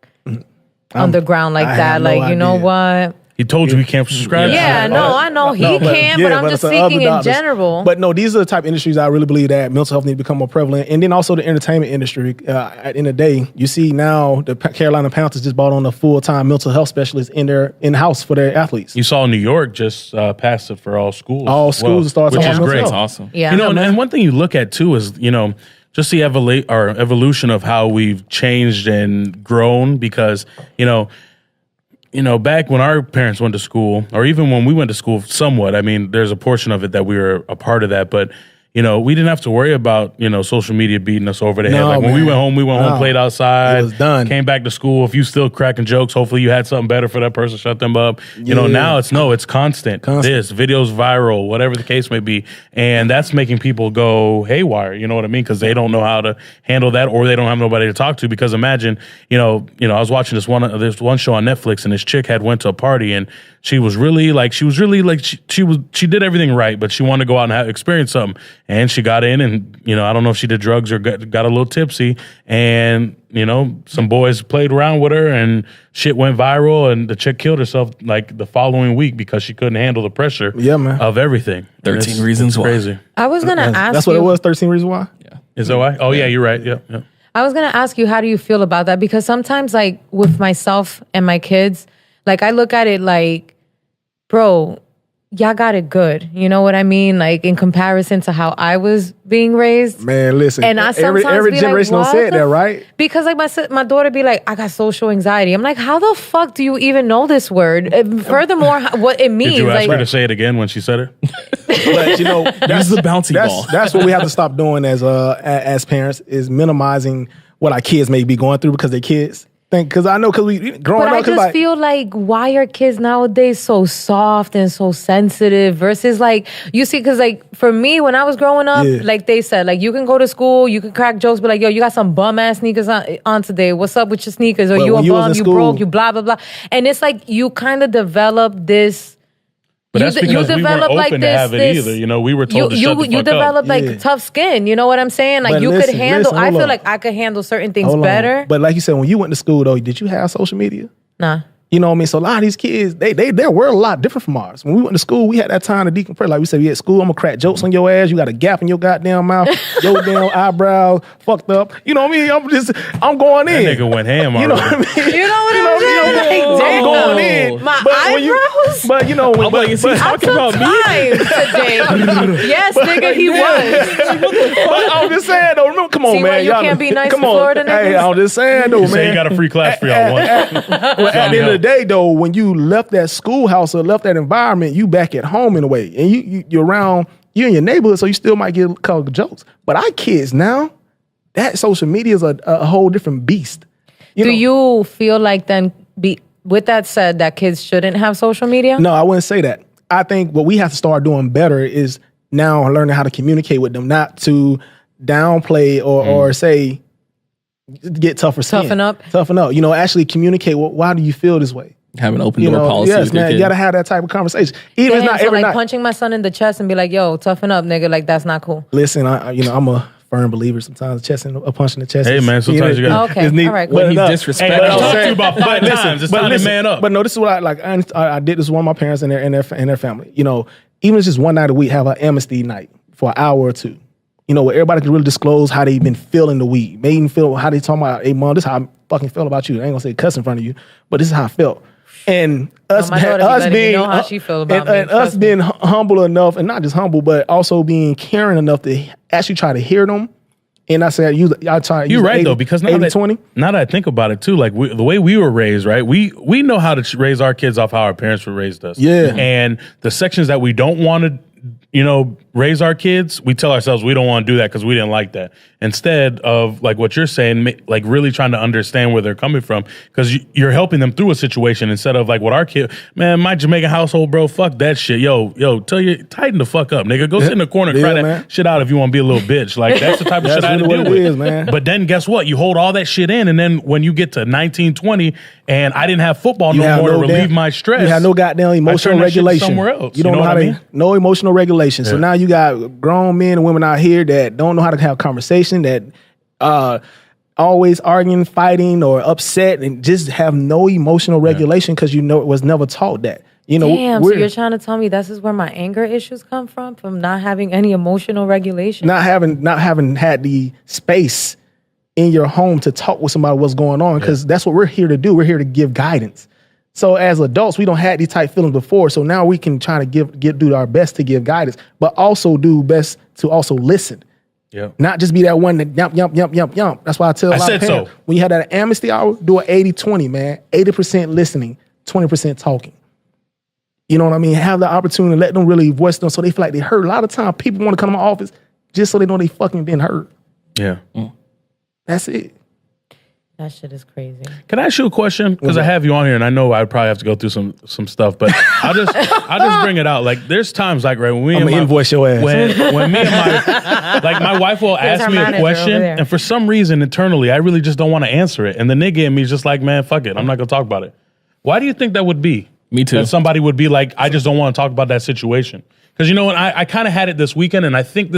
Speaker 3: underground like that. Like, you know what?
Speaker 1: He told you he can't prescribe.
Speaker 3: Yeah, I know he can't, but I'm just speaking in general.
Speaker 4: But no, these are the type of industries I really believe that mental health need to become more prevalent. And then also the entertainment industry. At the end of the day, you see now the Carolina Panthers just brought on a full-time mental health specialist in-house for their athletes.
Speaker 1: You saw New York just passed it for all schools.
Speaker 4: All schools start
Speaker 1: which is great.
Speaker 2: That's awesome.
Speaker 3: Yeah.
Speaker 1: You know, and one thing you look at too is, you know, just the evolution of how we've changed and grown because, you know, back when our parents went to school, or even when we went to school somewhat, I mean, there's a portion of it that we were a part of that, but, you know, we didn't have to worry about, you know, social media beating us over the head. Like when we went home, played outside,
Speaker 4: it was done.
Speaker 1: Came back to school. If you still cracking jokes, hopefully you had something better for that person, shut them up. You know, now it's constant. This, videos viral, whatever the case may be. And that's making people go haywire, you know what I mean? Because they don't know how to handle that, or they don't have nobody to talk to. Because imagine, you know, I was watching this one show on Netflix, and this chick went to a party, and she was really like she did everything right, but she wanted to go out and experience something. And she got in, and, you know, I don't know if she did drugs or got a little tipsy, and, you know, some boys played around with her, and shit went viral, and the chick killed herself like the following week because she couldn't handle the pressure of everything.
Speaker 2: 13 Reasons Why.
Speaker 1: Crazy.
Speaker 3: I was going to ask
Speaker 4: That's
Speaker 3: you.
Speaker 4: what it was, 13 Reasons Why?
Speaker 2: Yeah.
Speaker 1: Is that why? Oh, yeah, you're right. Yeah.
Speaker 3: I was going to ask you, how do you feel about that? Because sometimes, like, with myself and my kids, like, I look at it like, bro, y'all got it good. You know what I mean? Like, in comparison to how I was being raised.
Speaker 4: Man, listen.
Speaker 3: And I sometimes
Speaker 4: every
Speaker 3: be
Speaker 4: generation
Speaker 3: like,
Speaker 4: said that, right?
Speaker 3: Because, like, my daughter be like, I got social anxiety. I'm like, how the fuck do you even know this word? Furthermore, what it means.
Speaker 1: Did you ask
Speaker 3: like,
Speaker 1: her to say it again when she said it?
Speaker 4: But, you know,
Speaker 2: Use the bouncy ball.
Speaker 4: That's what we have to stop doing as parents, is minimizing what our kids may be going through because they're kids. Because I know, because we growing
Speaker 3: but
Speaker 4: up.
Speaker 3: I just feel like, why are kids nowadays so soft and so sensitive versus, like, you see, because, like, for me, when I was growing up, like they said, like, you can go to school, you can crack jokes, but like, yo, you got some bum ass sneakers on today. What's up with your sneakers? Or you a bum, you broke, you blah, blah, blah. And it's like, you kind of develop this.
Speaker 1: But that's because we weren't open to have it either. You know, we were told to shut the fuck up.
Speaker 3: You develop like tough skin. You know what I'm saying? Like,
Speaker 4: but
Speaker 3: you
Speaker 4: listen,
Speaker 3: could handle. I feel
Speaker 4: on.
Speaker 3: like I could handle certain things better.
Speaker 4: But like you said, when you went to school though, did you have social media?
Speaker 3: Nah.
Speaker 4: You know what I mean? So a lot of these kids, their world a lot different from ours. When we went to school, we had that time to decompress. Like we said, we at school, I'm gonna crack jokes on your ass. You got a gap in your goddamn mouth. Your damn eyebrows fucked up. You know what I mean? I'm going in.
Speaker 1: That nigga went ham already.
Speaker 4: You know what I mean?
Speaker 3: You know what I'm saying?
Speaker 4: I'm going in.
Speaker 3: My eyebrows?
Speaker 4: But you know,
Speaker 2: is he talking about me?
Speaker 3: Today. Yes, nigga, he was.
Speaker 4: But I'm just saying though, remember, come on,
Speaker 3: See,
Speaker 4: man.
Speaker 3: you can't be nice to
Speaker 4: come on.
Speaker 3: Florida niggas?
Speaker 4: Hey, I'm just saying though,
Speaker 1: You say
Speaker 4: man.
Speaker 1: you got a free class for y'all once.
Speaker 4: At the end of the day, though, when you left that schoolhouse or left that environment, you back at home in a way, and you're around, you're in your neighborhood, so you still might get called jokes. But our kids now, that social media is a whole different beast.
Speaker 3: Do you feel like then, with that said, that kids shouldn't have social media?
Speaker 4: No, I wouldn't say that. I think what we have to start doing better is now learning how to communicate with them, not to downplay or say, get tougher skin. Toughen up. You know, actually communicate. Why do you feel this way?
Speaker 2: Have an open door policy.
Speaker 4: Yes, man. You gotta have that type of conversation. Even if it's not every night.
Speaker 3: Punching my son in the chest and be like, "Yo, toughen up, nigga." Like, that's not cool.
Speaker 4: Listen, I'm a firm believer. Sometimes a punch in the chest.
Speaker 1: Hey, man. Sometimes you got.
Speaker 3: Okay, all right.
Speaker 2: When he's disrespectful.
Speaker 1: Hey, I talked to you about 5 times. It's time to man up.
Speaker 4: But no, this is what I like. I did this with one of my parents and their family. You know, even if it's just one night a week, have an amnesty night for an hour or two. You know, where everybody can really disclose how they've been feeling the week. Made them feel how they talking about, hey, mom, this is how I fucking feel about you. I ain't gonna say cuss in front of you, but this is how I felt. And us being humble enough, and not just humble, but also being caring enough to actually try to hear them. And I said, you're
Speaker 1: right though, because now that I think about it too, like the way we were raised, right? We know how to raise our kids off how our parents were raised us.
Speaker 4: Yeah.
Speaker 1: And the sections that we don't want to, raise our kids, we tell ourselves we don't want to do that because we didn't like that. Instead of like what you're saying, like really trying to understand where they're coming from, because you're helping them through a situation instead of like what our kid, man, my Jamaican household, bro, fuck that shit. Yo, tighten the fuck up, nigga. Go sit in the corner, cry that shit out if you want to be a little bitch. Like that's the type of shit I had to deal with. Man. But then guess what? You hold all that shit in, and then when you get to 19, 20, and I didn't have football no more to relieve my stress.
Speaker 4: You have no goddamn emotional regulation.
Speaker 1: Somewhere else.
Speaker 4: You don't know how to, no emotional regulation. Yeah. So now you got grown men and women out here that don't know how to have conversation, that always arguing, fighting, or upset, and just have no emotional regulation because it was never taught that.
Speaker 3: Damn, so you're trying to tell me this is where my anger issues come from not having any emotional regulation? Not
Speaker 4: having had the space in your home to talk with somebody what's going on, because that's what we're here to do. We're here to give guidance. So as adults, we don't have these type feelings before. So now we can try to do our best to give guidance, but also do best to also listen. Yeah. Not just be that one that yump. That's why I tell a lot of parents, when you have that amnesty hour, do an 80-20, man. 80% listening, 20% talking. You know what I mean? Have the opportunity to let them really voice them so they feel like they heard. A lot of times people want to come to my office just so they know they fucking been heard.
Speaker 1: Yeah.
Speaker 4: That's it.
Speaker 3: That shit is crazy.
Speaker 1: Can I ask you a question? Because I have you on here, and I know I'd probably have to go through some stuff, but I'll just bring it out. Like, there's times like when me and my
Speaker 4: invoice your ass.
Speaker 1: When me and my wife will ask me a question, and for some reason internally, I really just don't want to answer it, and the nigga in me is just like, man, fuck it, I'm not gonna talk about it. Why do you think that would be?
Speaker 2: Me too.
Speaker 1: That somebody would be like, I just don't want to talk about that situation. Because you know what, I kind of had it this weekend, and I think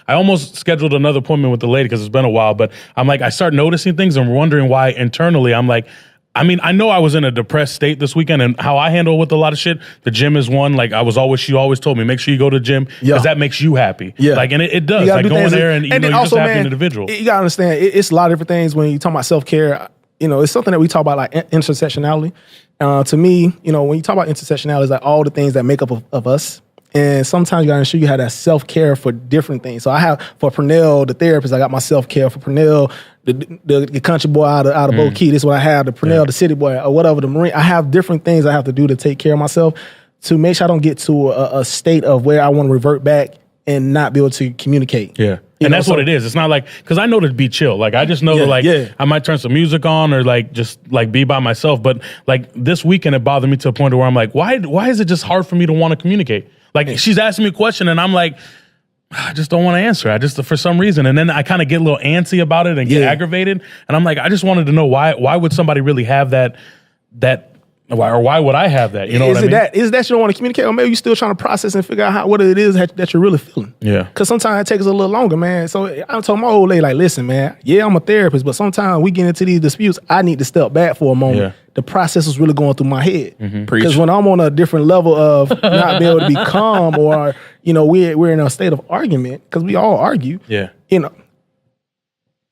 Speaker 1: I almost scheduled another appointment with the lady because it's been a while, but I'm like, I start noticing things and wondering why internally. I'm like, I know I was in a depressed state this weekend, and how I handle with a lot of shit, the gym is one. Like she always told me, make sure you go to the gym because that makes you happy. Yeah. Like, and it does. Like going there and you're just a happy individual.
Speaker 4: You gotta understand, it's a lot of different things when you talk about self-care. It's something that we talk about, like intersectionality. To me, when you talk about intersectionality, it's like all the things that make up of us. And sometimes you gotta ensure you have that self-care for different things. So I have, for Pernell, the therapist, I got my self-care. For Pernell, the country boy out of Bow Key, this is what I have. The Pernell, the city boy, or whatever, the Marine. I have different things I have to do to take care of myself to make sure I don't get to a state of where I want to revert back and not be able to communicate.
Speaker 1: Yeah. And that's what it is. It's not like, because I know to be chill. Like, I just know I might turn some music on or like just like be by myself. But like this weekend, it bothered me to a point where I'm like, why is it just hard for me to want to communicate? Like, she's asking me a question and I'm like, I just don't want to answer. I just, for some reason. And then I kind of get a little antsy about it and get aggravated. And I'm like, I just wanted to know why would somebody really have that why would I have that? You know what I mean?
Speaker 4: Is that you don't want to communicate, or maybe you're still trying to process and figure out what it is that you're really feeling?
Speaker 1: Yeah.
Speaker 4: Because sometimes it takes a little longer, man. So I told my old lady, like, listen, man, I'm a therapist, but sometimes we get into these disputes, I need to step back for a moment. Yeah. The process is really going through my head. Because when I'm on a different level of not being able to be calm, or we're in a state of argument, because we all argue.
Speaker 1: Yeah.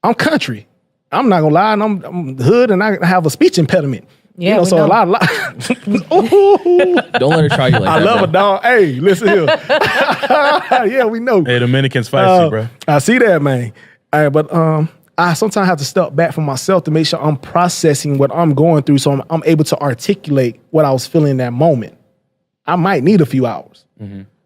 Speaker 4: I'm country. I'm not gonna lie, and I'm hood, and I have a speech impediment.
Speaker 3: Yeah,
Speaker 4: so a lot.
Speaker 2: Don't let her try you like that.
Speaker 4: I love a dog. Hey, listen here. Yeah, we know.
Speaker 1: Hey, Dominican's spicy, bro.
Speaker 4: I see that, man. All right, but I sometimes have to step back from myself to make sure I'm processing what I'm going through, so I'm able to articulate what I was feeling in that moment. I might need a few hours.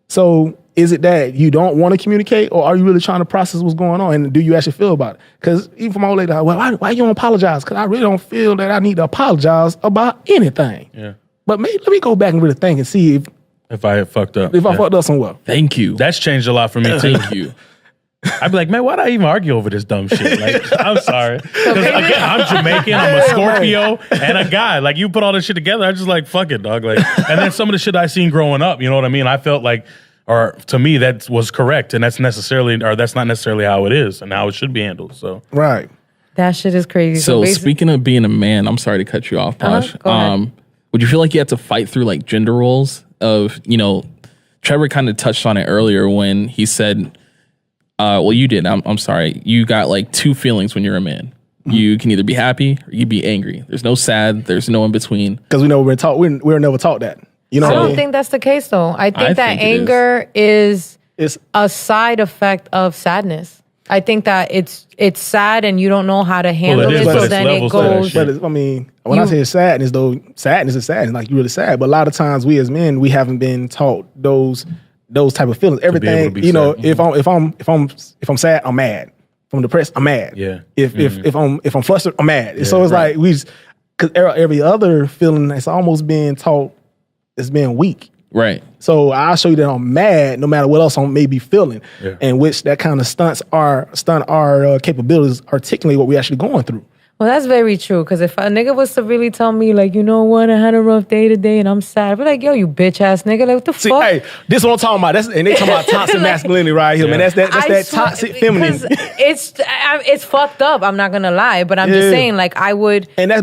Speaker 4: So is it that you don't want to communicate, or are you really trying to process what's going on, and do you actually feel about it? Because even for my old lady, why you don't apologize? Because I really don't feel that I need to apologize about anything.
Speaker 1: Yeah.
Speaker 4: But maybe let me go back and really think and see
Speaker 1: if I had fucked up.
Speaker 4: If I fucked up somewhere.
Speaker 2: Thank you.
Speaker 1: That's changed a lot for me too.
Speaker 2: Thank you.
Speaker 1: I'd be like, man, why'd I even argue over this dumb shit? Like, I'm sorry. Because again, I'm Jamaican, I'm a Scorpio, and a guy. Like, you put all this shit together, I'm just like, fuck it, dog. Like, and then some of the shit I seen growing up, you know what I mean? I felt like, or to me, that was correct, and that's not necessarily how it is, and how it should be handled. So
Speaker 4: right.
Speaker 3: That shit is crazy.
Speaker 2: So speaking of being a man, I'm sorry to cut you off, Posh.
Speaker 3: Go ahead.
Speaker 2: Would you feel like you had to fight through like gender roles of, Trevor kind of touched on it earlier when he said, well, you did. I'm sorry. You got like two feelings when you're a man. You can either be happy or you be angry. There's no sad. There's no in between.
Speaker 4: Because we never been taught. We were never taught that.
Speaker 3: I don't think that's the case, though. I think that anger is a side effect of sadness. I think that it's sad and you don't know how to handle it, so then it goes.
Speaker 4: But when I say sadness, though, sadness is sadness. Like, you're really sad. But a lot of times we as men, we haven't been taught those those type of feelings. Everything,
Speaker 1: be
Speaker 4: you know,
Speaker 1: sad.
Speaker 4: if I'm sad, I'm mad. If I'm depressed, I'm mad.
Speaker 1: Yeah.
Speaker 4: If I'm flustered, I'm mad. So it's like because every other feeling is almost being taught as being weak.
Speaker 2: Right.
Speaker 4: So I'll show you that I'm mad no matter what else I may be feeling, in which that kind of stunt our capabilities articulate what we're actually going through.
Speaker 3: Well, that's very true. Because if a nigga was to really tell me, like, you know what, I had a rough day today and I'm sad, I'd be like, yo, you bitch ass nigga, like, what the fuck?
Speaker 4: Hey, this is what I'm talking about. And they talking about toxic masculinity right here, man. That's that toxic femininity.
Speaker 3: It's fucked up. I'm not gonna lie, but I'm just saying, like, I would.
Speaker 4: And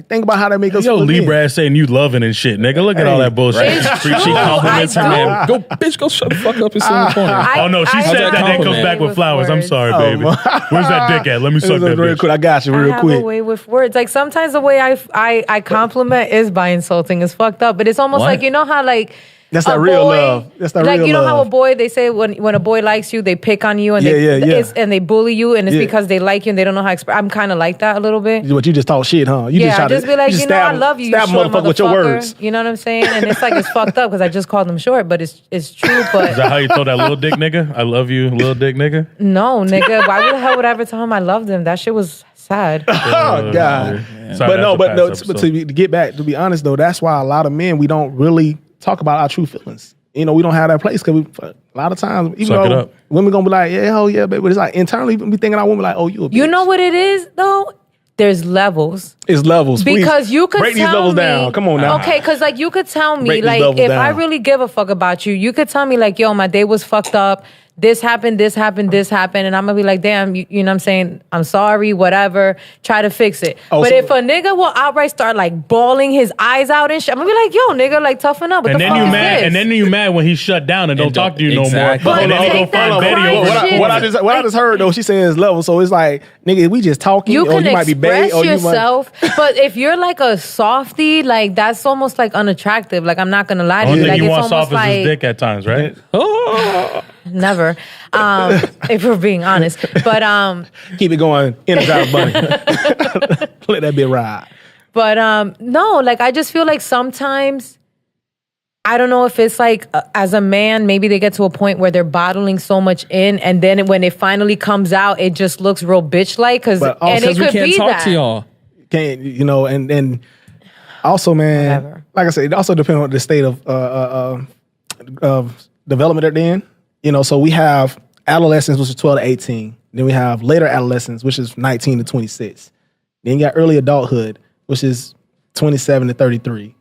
Speaker 4: think about how that makes us.
Speaker 1: Yo, Libra ass saying you loving and shit, nigga. Look at all that bullshit.
Speaker 2: She compliments her man. Go, bitch, go shut the fuck up and sit in the corner.
Speaker 1: Oh no, she said that then comes back with flowers. I'm sorry, baby. Where's that dick at? Let me suck that bitch.
Speaker 4: Quick. I got you real quick.
Speaker 3: I have a way with words. Like sometimes the way I compliment is by insulting. It's fucked up. But it's almost like, you know how like
Speaker 4: that's that real love. That's that
Speaker 3: like
Speaker 4: real
Speaker 3: you know
Speaker 4: love.
Speaker 3: how a boy, they say when a boy likes you, they pick on you and and they bully you, and it's because they like you and they don't know how to express. I'm kind of like that a little bit.
Speaker 4: What you just talk shit, huh? You
Speaker 3: just be like, you know, I love you,
Speaker 4: stab
Speaker 3: you short
Speaker 4: motherfucker with your words.
Speaker 3: You know what I'm saying? And it's like it's fucked up because I just called him short, but it's true. But
Speaker 1: is that how you throw that little dick nigga? I love you, little dick nigga.
Speaker 3: No, nigga. Why the hell would I ever tell him I loved him? That shit was sad.
Speaker 4: Oh God.
Speaker 1: Sorry,
Speaker 4: but to get back, to be honest though, that's why a lot of men, we don't really talk about our true feelings. You know, we don't have that place because a lot of times, even though women gonna be like, yeah, hell yeah, baby, but it's like internally we thinking our woman like, oh, you a bitch.
Speaker 3: You know what it is though? There's levels.
Speaker 4: It's levels.
Speaker 3: Because you could
Speaker 4: break
Speaker 3: tell
Speaker 4: these levels
Speaker 3: me,
Speaker 4: down. Come on now.
Speaker 3: Okay, because like you could tell me,
Speaker 4: Break these
Speaker 3: like
Speaker 4: levels
Speaker 3: if
Speaker 4: down.
Speaker 3: I really give a fuck about you, you could tell me like, yo, my day was fucked up. This happened, this happened, this happened. And I'm going to be like, damn, you know what I'm saying? I'm sorry, whatever. Try to fix it. But if a nigga will outright start like bawling his eyes out and shit, I'm going to be like, yo, nigga, like toughen up. What
Speaker 1: and
Speaker 3: the
Speaker 1: then
Speaker 3: fuck
Speaker 1: you
Speaker 3: is
Speaker 1: mad,
Speaker 3: this?
Speaker 1: and then you mad when he shut down and don't talk to you no more.
Speaker 2: Exactly.
Speaker 1: And then he go find Betty over.
Speaker 4: What I just heard though, she saying is level. So it's like, nigga, we just talking.
Speaker 3: You can
Speaker 4: you might be
Speaker 3: express
Speaker 4: bae, or
Speaker 3: yourself, but if you're like a softie, like that's almost like unattractive. Like I'm not gonna lie to
Speaker 1: Only
Speaker 3: you.
Speaker 1: thing
Speaker 3: Like
Speaker 1: you
Speaker 3: it's
Speaker 1: want
Speaker 3: almost
Speaker 1: soft is his
Speaker 3: like
Speaker 1: dick at times, right?
Speaker 3: never. If we're being honest, but
Speaker 4: keep it going. Energize bunny. Let that bit ride.
Speaker 3: But no, like I just feel like sometimes I don't know if it's like as a man, maybe they get to a point where they're bottling so much in, and then when it finally comes out, it just looks real bitch-like. Because it
Speaker 2: we
Speaker 3: could
Speaker 2: can't
Speaker 3: be
Speaker 2: talk
Speaker 3: that.
Speaker 2: to y'all.
Speaker 4: Can't, you know, and also, man,
Speaker 3: Whatever.
Speaker 4: like I said, it also depends on the state of development that they're in. You know, so we have adolescence, which is 12 to 18. Then we have later adolescence, which is 19 to 26. Then you got early adulthood, which is 27 to 33.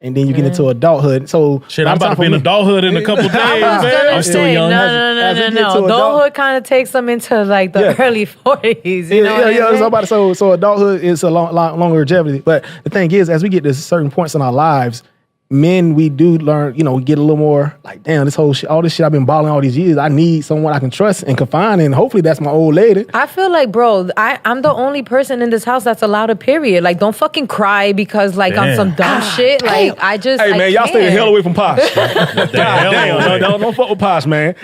Speaker 4: And then you get into adulthood. So
Speaker 1: Shit, I'm about to be in adulthood in a couple days, man.
Speaker 2: I'm still young.
Speaker 3: No. Adulthood kind of takes them into like the early 40s. You know what I mean?
Speaker 4: So adulthood is a long longevity. But the thing is, as we get to certain points in our lives, men, we do learn, you know, we get a little more like, damn, this whole shit, all this shit I've been balling all these years, I need someone I can trust and confide in. Hopefully that's my old lady.
Speaker 3: I feel like, bro, I'm the only person in this house that's allowed a period. Like, don't fucking cry because, like, on some dumb shit. Like, I just,
Speaker 4: hey, man, y'all stay the hell away from Posh. Don't fuck with Posh, man.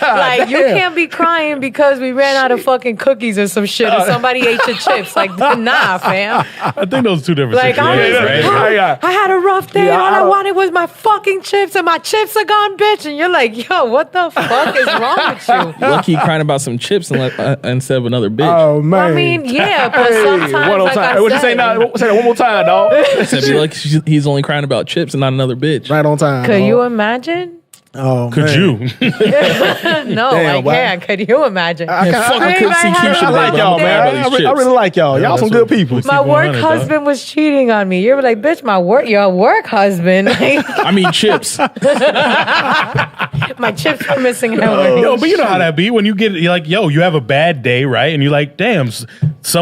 Speaker 3: Like, you can't be crying because we ran out of fucking cookies or some shit, or somebody ate your chips. Like, nah, fam.
Speaker 1: I think those are two different
Speaker 3: Like,
Speaker 1: situations, right?
Speaker 3: I had a rough day.
Speaker 4: Yeah,
Speaker 3: All I wanted was my fucking chips, and my chips are gone, bitch. And you're like, yo, what the fuck is wrong with you?
Speaker 2: Lucky crying about some chips instead of another bitch.
Speaker 4: Oh, man.
Speaker 3: I mean, yeah, but sometimes,
Speaker 4: What you say now? Say that one more time, dog.
Speaker 2: Said be like he's only crying about chips and not another bitch.
Speaker 4: Right on time.
Speaker 3: Could you imagine?
Speaker 4: Oh,
Speaker 1: Could
Speaker 4: man.
Speaker 1: you?
Speaker 3: No, I can't. Could you imagine?
Speaker 2: I
Speaker 4: like y'all, man. I really like y'all. Y'all some good people.
Speaker 3: My work husband was cheating on me. You're like, bitch, your work husband.
Speaker 2: I mean, chips.
Speaker 3: My chips are missing out.
Speaker 1: Yo, but you know how that be when you get, you're like, yo, you have a bad day, right? And you're like, damn,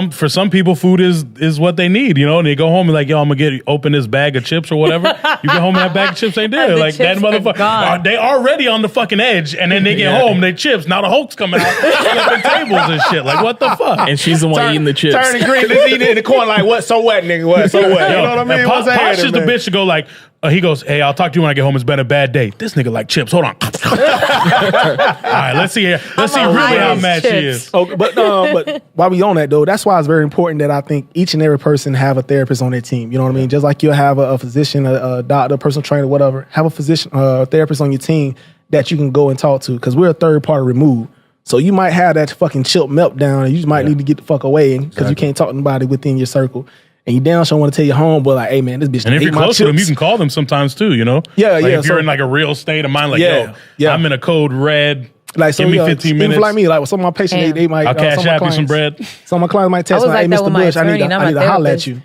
Speaker 1: for some people, food is what they need, you know? And they go home and like, yo, I'm gonna open this bag of chips or whatever. You get home and that bag of chips ain't there. Like that motherfucker. They already on the fucking edge, and then they get home, they chips. Now the Hulk's coming out, flipping tables and shit. Like what the fuck?
Speaker 2: And she's the one eating the chips.
Speaker 4: Turning green, just eating in the corner like, what? So what, nigga? What? So what? You know what I mean?
Speaker 1: Posh is the bitch to go like, he goes, hey, I'll talk to you when I get home. It's been a bad day. This nigga like chips. Hold on. All right, let's see here. Let's see really how mad she is.
Speaker 4: Oh, but while we on that though, that's why it's very important that I think each and every person have a therapist on their team. You know what I mean? Just like you'll have a physician, a doctor, a personal trainer, whatever. Have a physician, therapist on your team that you can go and talk to, because we're a third party removed. So you might have that fucking chill meltdown, and you might need to get the fuck away because you can't talk to nobody within your circle. And you damn sure want to tell your homeboy, like, hey man, this bitch.
Speaker 1: And if you're close to them, you can call them sometimes too, you know?
Speaker 4: Yeah,
Speaker 1: like
Speaker 4: yeah.
Speaker 1: If you're in like a real state of mind, like, I'm in a code red.
Speaker 4: Like, so
Speaker 1: give me 15 minutes.
Speaker 4: Even like me, like with some of my patients, they might.
Speaker 1: I'll cash out you some bread.
Speaker 4: Some of my clients might text me, like, hey, Mr. Bush, I need to holler at you.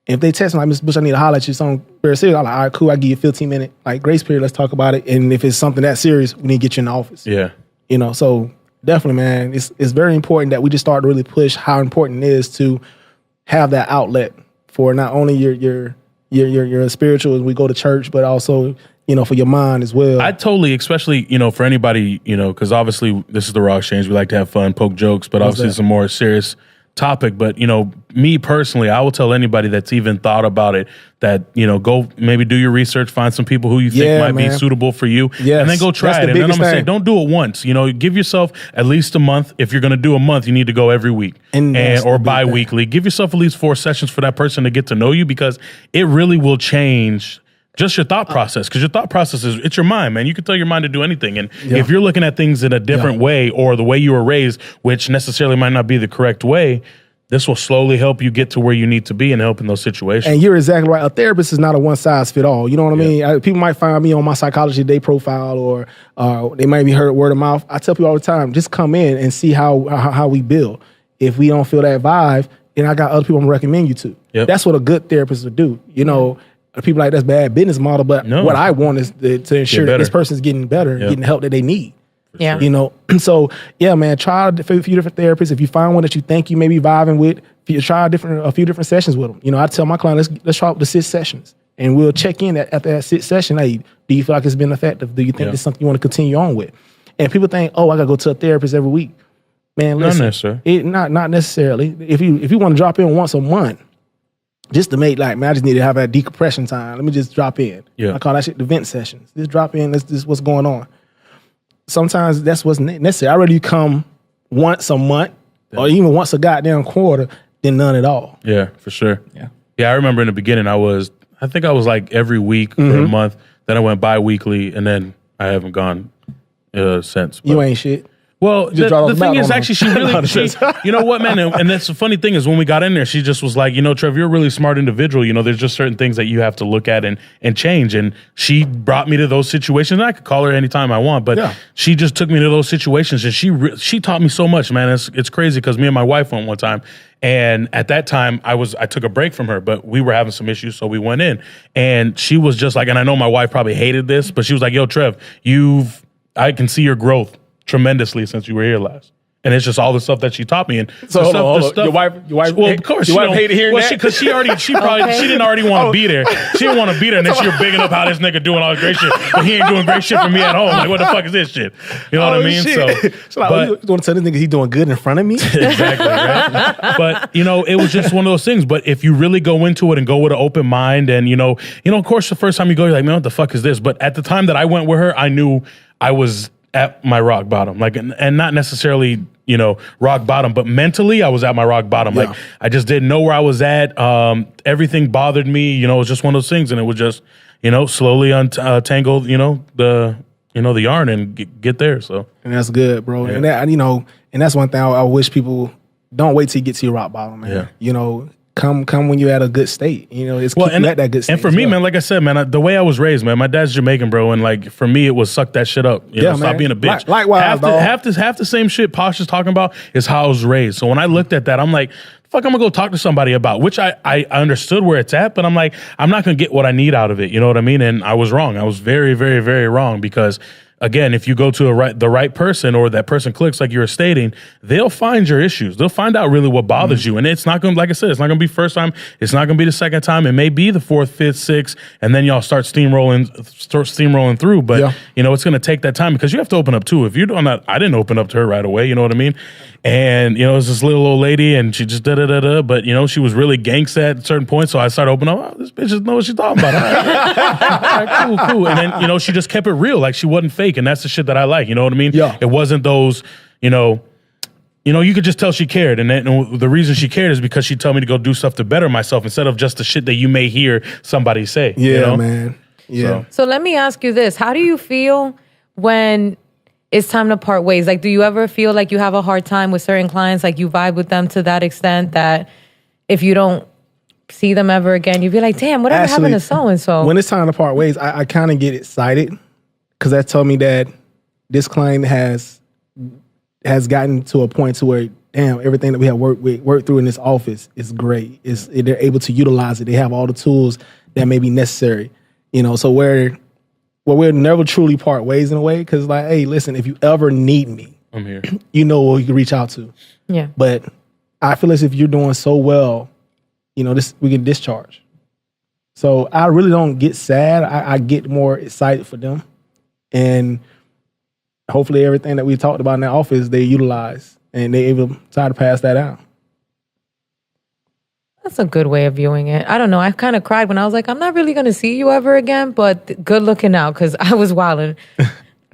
Speaker 4: If they text me, like, Mr. Bush, I need to holler at you, something very serious, I'm like, all right, cool, I give you a 15-minute like grace period, let's talk about it. And if it's something that serious, we need to get you in the office.
Speaker 1: Yeah.
Speaker 4: You know, so definitely, man, it's very important that we just start to really push how important it is to have that outlet for not only your spiritual as we go to church, but also, you know, for your mind as well.
Speaker 1: I totally, especially, you know, for anybody, you know, because obviously this is the RawXchange. We like to have fun, poke jokes, but obviously it's a more serious topic. But, you know, me personally, I will tell anybody that's even thought about it that, you know, go maybe do your research, find some people who you think might be suitable for you, and then go try it. And then I'm going to say, don't do it once. You know, give yourself at least a month. If you're going to do a month, you need to go every week or bi-weekly. Give yourself at least 4 sessions for that person to get to know you, because it really will change just your thought process, because your thought process it's your mind, man. You can tell your mind to do anything. And if you're looking at things in a different way, or the way you were raised, which necessarily might not be the correct way, this will slowly help you get to where you need to be and help in those situations.
Speaker 4: And you're exactly right. A therapist is not a one size fit all. You know what I mean? People might find me on my Psychology Today profile, or they might be heard word of mouth. I tell people all the time, just come in and see how we build. If we don't feel that vibe, then I got other people I'm gonna recommend you to. That's what a good therapist would do. You know, people like that's bad business model, but what I want is to ensure that this person's getting better, getting the help that they need.
Speaker 3: Yeah.
Speaker 4: You know, so yeah, man, try a few different therapists. If you find one that you think you may be vibing with, try a few different sessions with them. You know, I tell my client, let's try up the 6 sessions, and we'll check in after that 6th session. Hey, do you feel like it's been effective? Do you think it's something you want to continue on with? And people think, oh, I gotta go to a therapist every week. Man, listen, not necessarily. If you want to drop in once a month, just to make like, man, I just need to have that decompression time. Let me just drop in. I call that shit the vent sessions. Just drop in. This is what's going on. Sometimes that's what's necessary. I'd rather you come once a month or even once a goddamn quarter than none at all.
Speaker 1: Yeah, for sure. Yeah, I remember in the beginning I think I was like every week for a month. Then I went bi-weekly, and then I haven't gone since. But
Speaker 4: you ain't shit.
Speaker 1: Well, the thing is, actually, you know what, man? And that's the funny thing is, when we got in there, she just was like, you know, Trev, you're a really smart individual. You know, there's just certain things that you have to look at and change. And she brought me to those situations. And I could call her anytime I want, but she just took me to those situations, and she taught me so much, man. It's crazy, because me and my wife went one time, and at that time I took a break from her, but we were having some issues, so we went in, and she was just like, and I know my wife probably hated this, but she was like, yo, Trev, I can see your growth tremendously since you were here last. And it's just all the stuff that she taught me. And
Speaker 4: so hold on. Your wife,
Speaker 1: well, of course,
Speaker 4: your wife hated hearing that?
Speaker 1: Because she didn't already want to be there. She didn't want to be there, and then she was bigging up how this nigga doing all this great shit, but he ain't doing great shit for me at home. Like, what the fuck is this shit? You know what I mean?
Speaker 4: Shit. So like, you want to tell this nigga he's doing good in front of me?
Speaker 1: Exactly, right? But, you know, it was just one of those things. But if you really go into it and go with an open mind, and, you know, of course, the first time you go, you're like, man, what the fuck is this? But at the time that I went with her, I knew I was at my rock bottom, like, and not necessarily, you know, rock bottom, but mentally I was at my rock bottom. Like, I just didn't know where I was at. Everything bothered me, you know. It was just one of those things, and it was just, you know, slowly untangle, you know, the yarn and get there. So,
Speaker 4: and that's good, bro. And that, you know, and that's one thing I wish people don't wait till you get to your rock bottom, man. You know, come when you're at a good state. You know, it's keep you at that good state.
Speaker 1: And for me, man, like I said, man, the way I was raised, man, my dad's Jamaican, bro, and like for me, it was suck that shit up. You know, stop being a bitch.
Speaker 4: Likewise,
Speaker 1: half the same shit Posh is talking about is how I was raised. So when I looked at that, I'm like, fuck, I'm gonna go talk to somebody about, which I understood where it's at, but I'm like, I'm not gonna get what I need out of it. You know what I mean? And I was wrong. I was very, very, very wrong, because again, if you go to the right person, or that person clicks like you were stating, they'll find your issues. They'll find out really what bothers you. And it's not going to, like I said, it's not going to be first time. It's not going to be the second time. It may be the 4th, 5th, 6th, and then y'all start steamrolling through. But, you know, it's going to take that time, because you have to open up too. If you're doing that, I didn't open up to her right away. You know what I mean? And, you know, it was this little old lady, and she just da-da-da-da. But, you know, she was really gangsta at certain points. So I started opening up. Oh, this bitch doesn't know what she's talking about. All right, cool. And then, you know, she just kept it real. Like, she wasn't fake. And that's the shit that I like. You know what I mean?
Speaker 4: Yeah.
Speaker 1: It wasn't those, you know, you could just tell she cared. And the reason she cared is because she told me to go do stuff to better myself, instead of just the shit that you may hear somebody say.
Speaker 4: Yeah,
Speaker 1: you know?
Speaker 4: man. Yeah.
Speaker 3: So let me ask you this. How do you feel when it's time to part ways? Like, do you ever feel like you have a hard time with certain clients? Like, you vibe with them to that extent that if you don't see them ever again, you'd be like, damn, whatever happened to so-and-so?
Speaker 4: When it's time to part ways, I kind of get excited because that told me that this client has gotten to a point to where, damn, everything that we have worked through in this office is great. They're able to utilize it. They have all the tools that may be necessary. So we'll never truly part ways in a way because, like, hey, listen, if you ever need me,
Speaker 1: I'm here.
Speaker 4: You know who you can reach out to.
Speaker 3: Yeah.
Speaker 4: But I feel as if you're doing so well, we can discharge. So I really don't get sad. I get more excited for them. And hopefully everything that we talked about in that office, they utilize and they able to try to pass that out.
Speaker 3: That's a good way of viewing it. I don't know. I kind of cried when I was like, I'm not really going to see you ever again, but good looking out because I was wilding.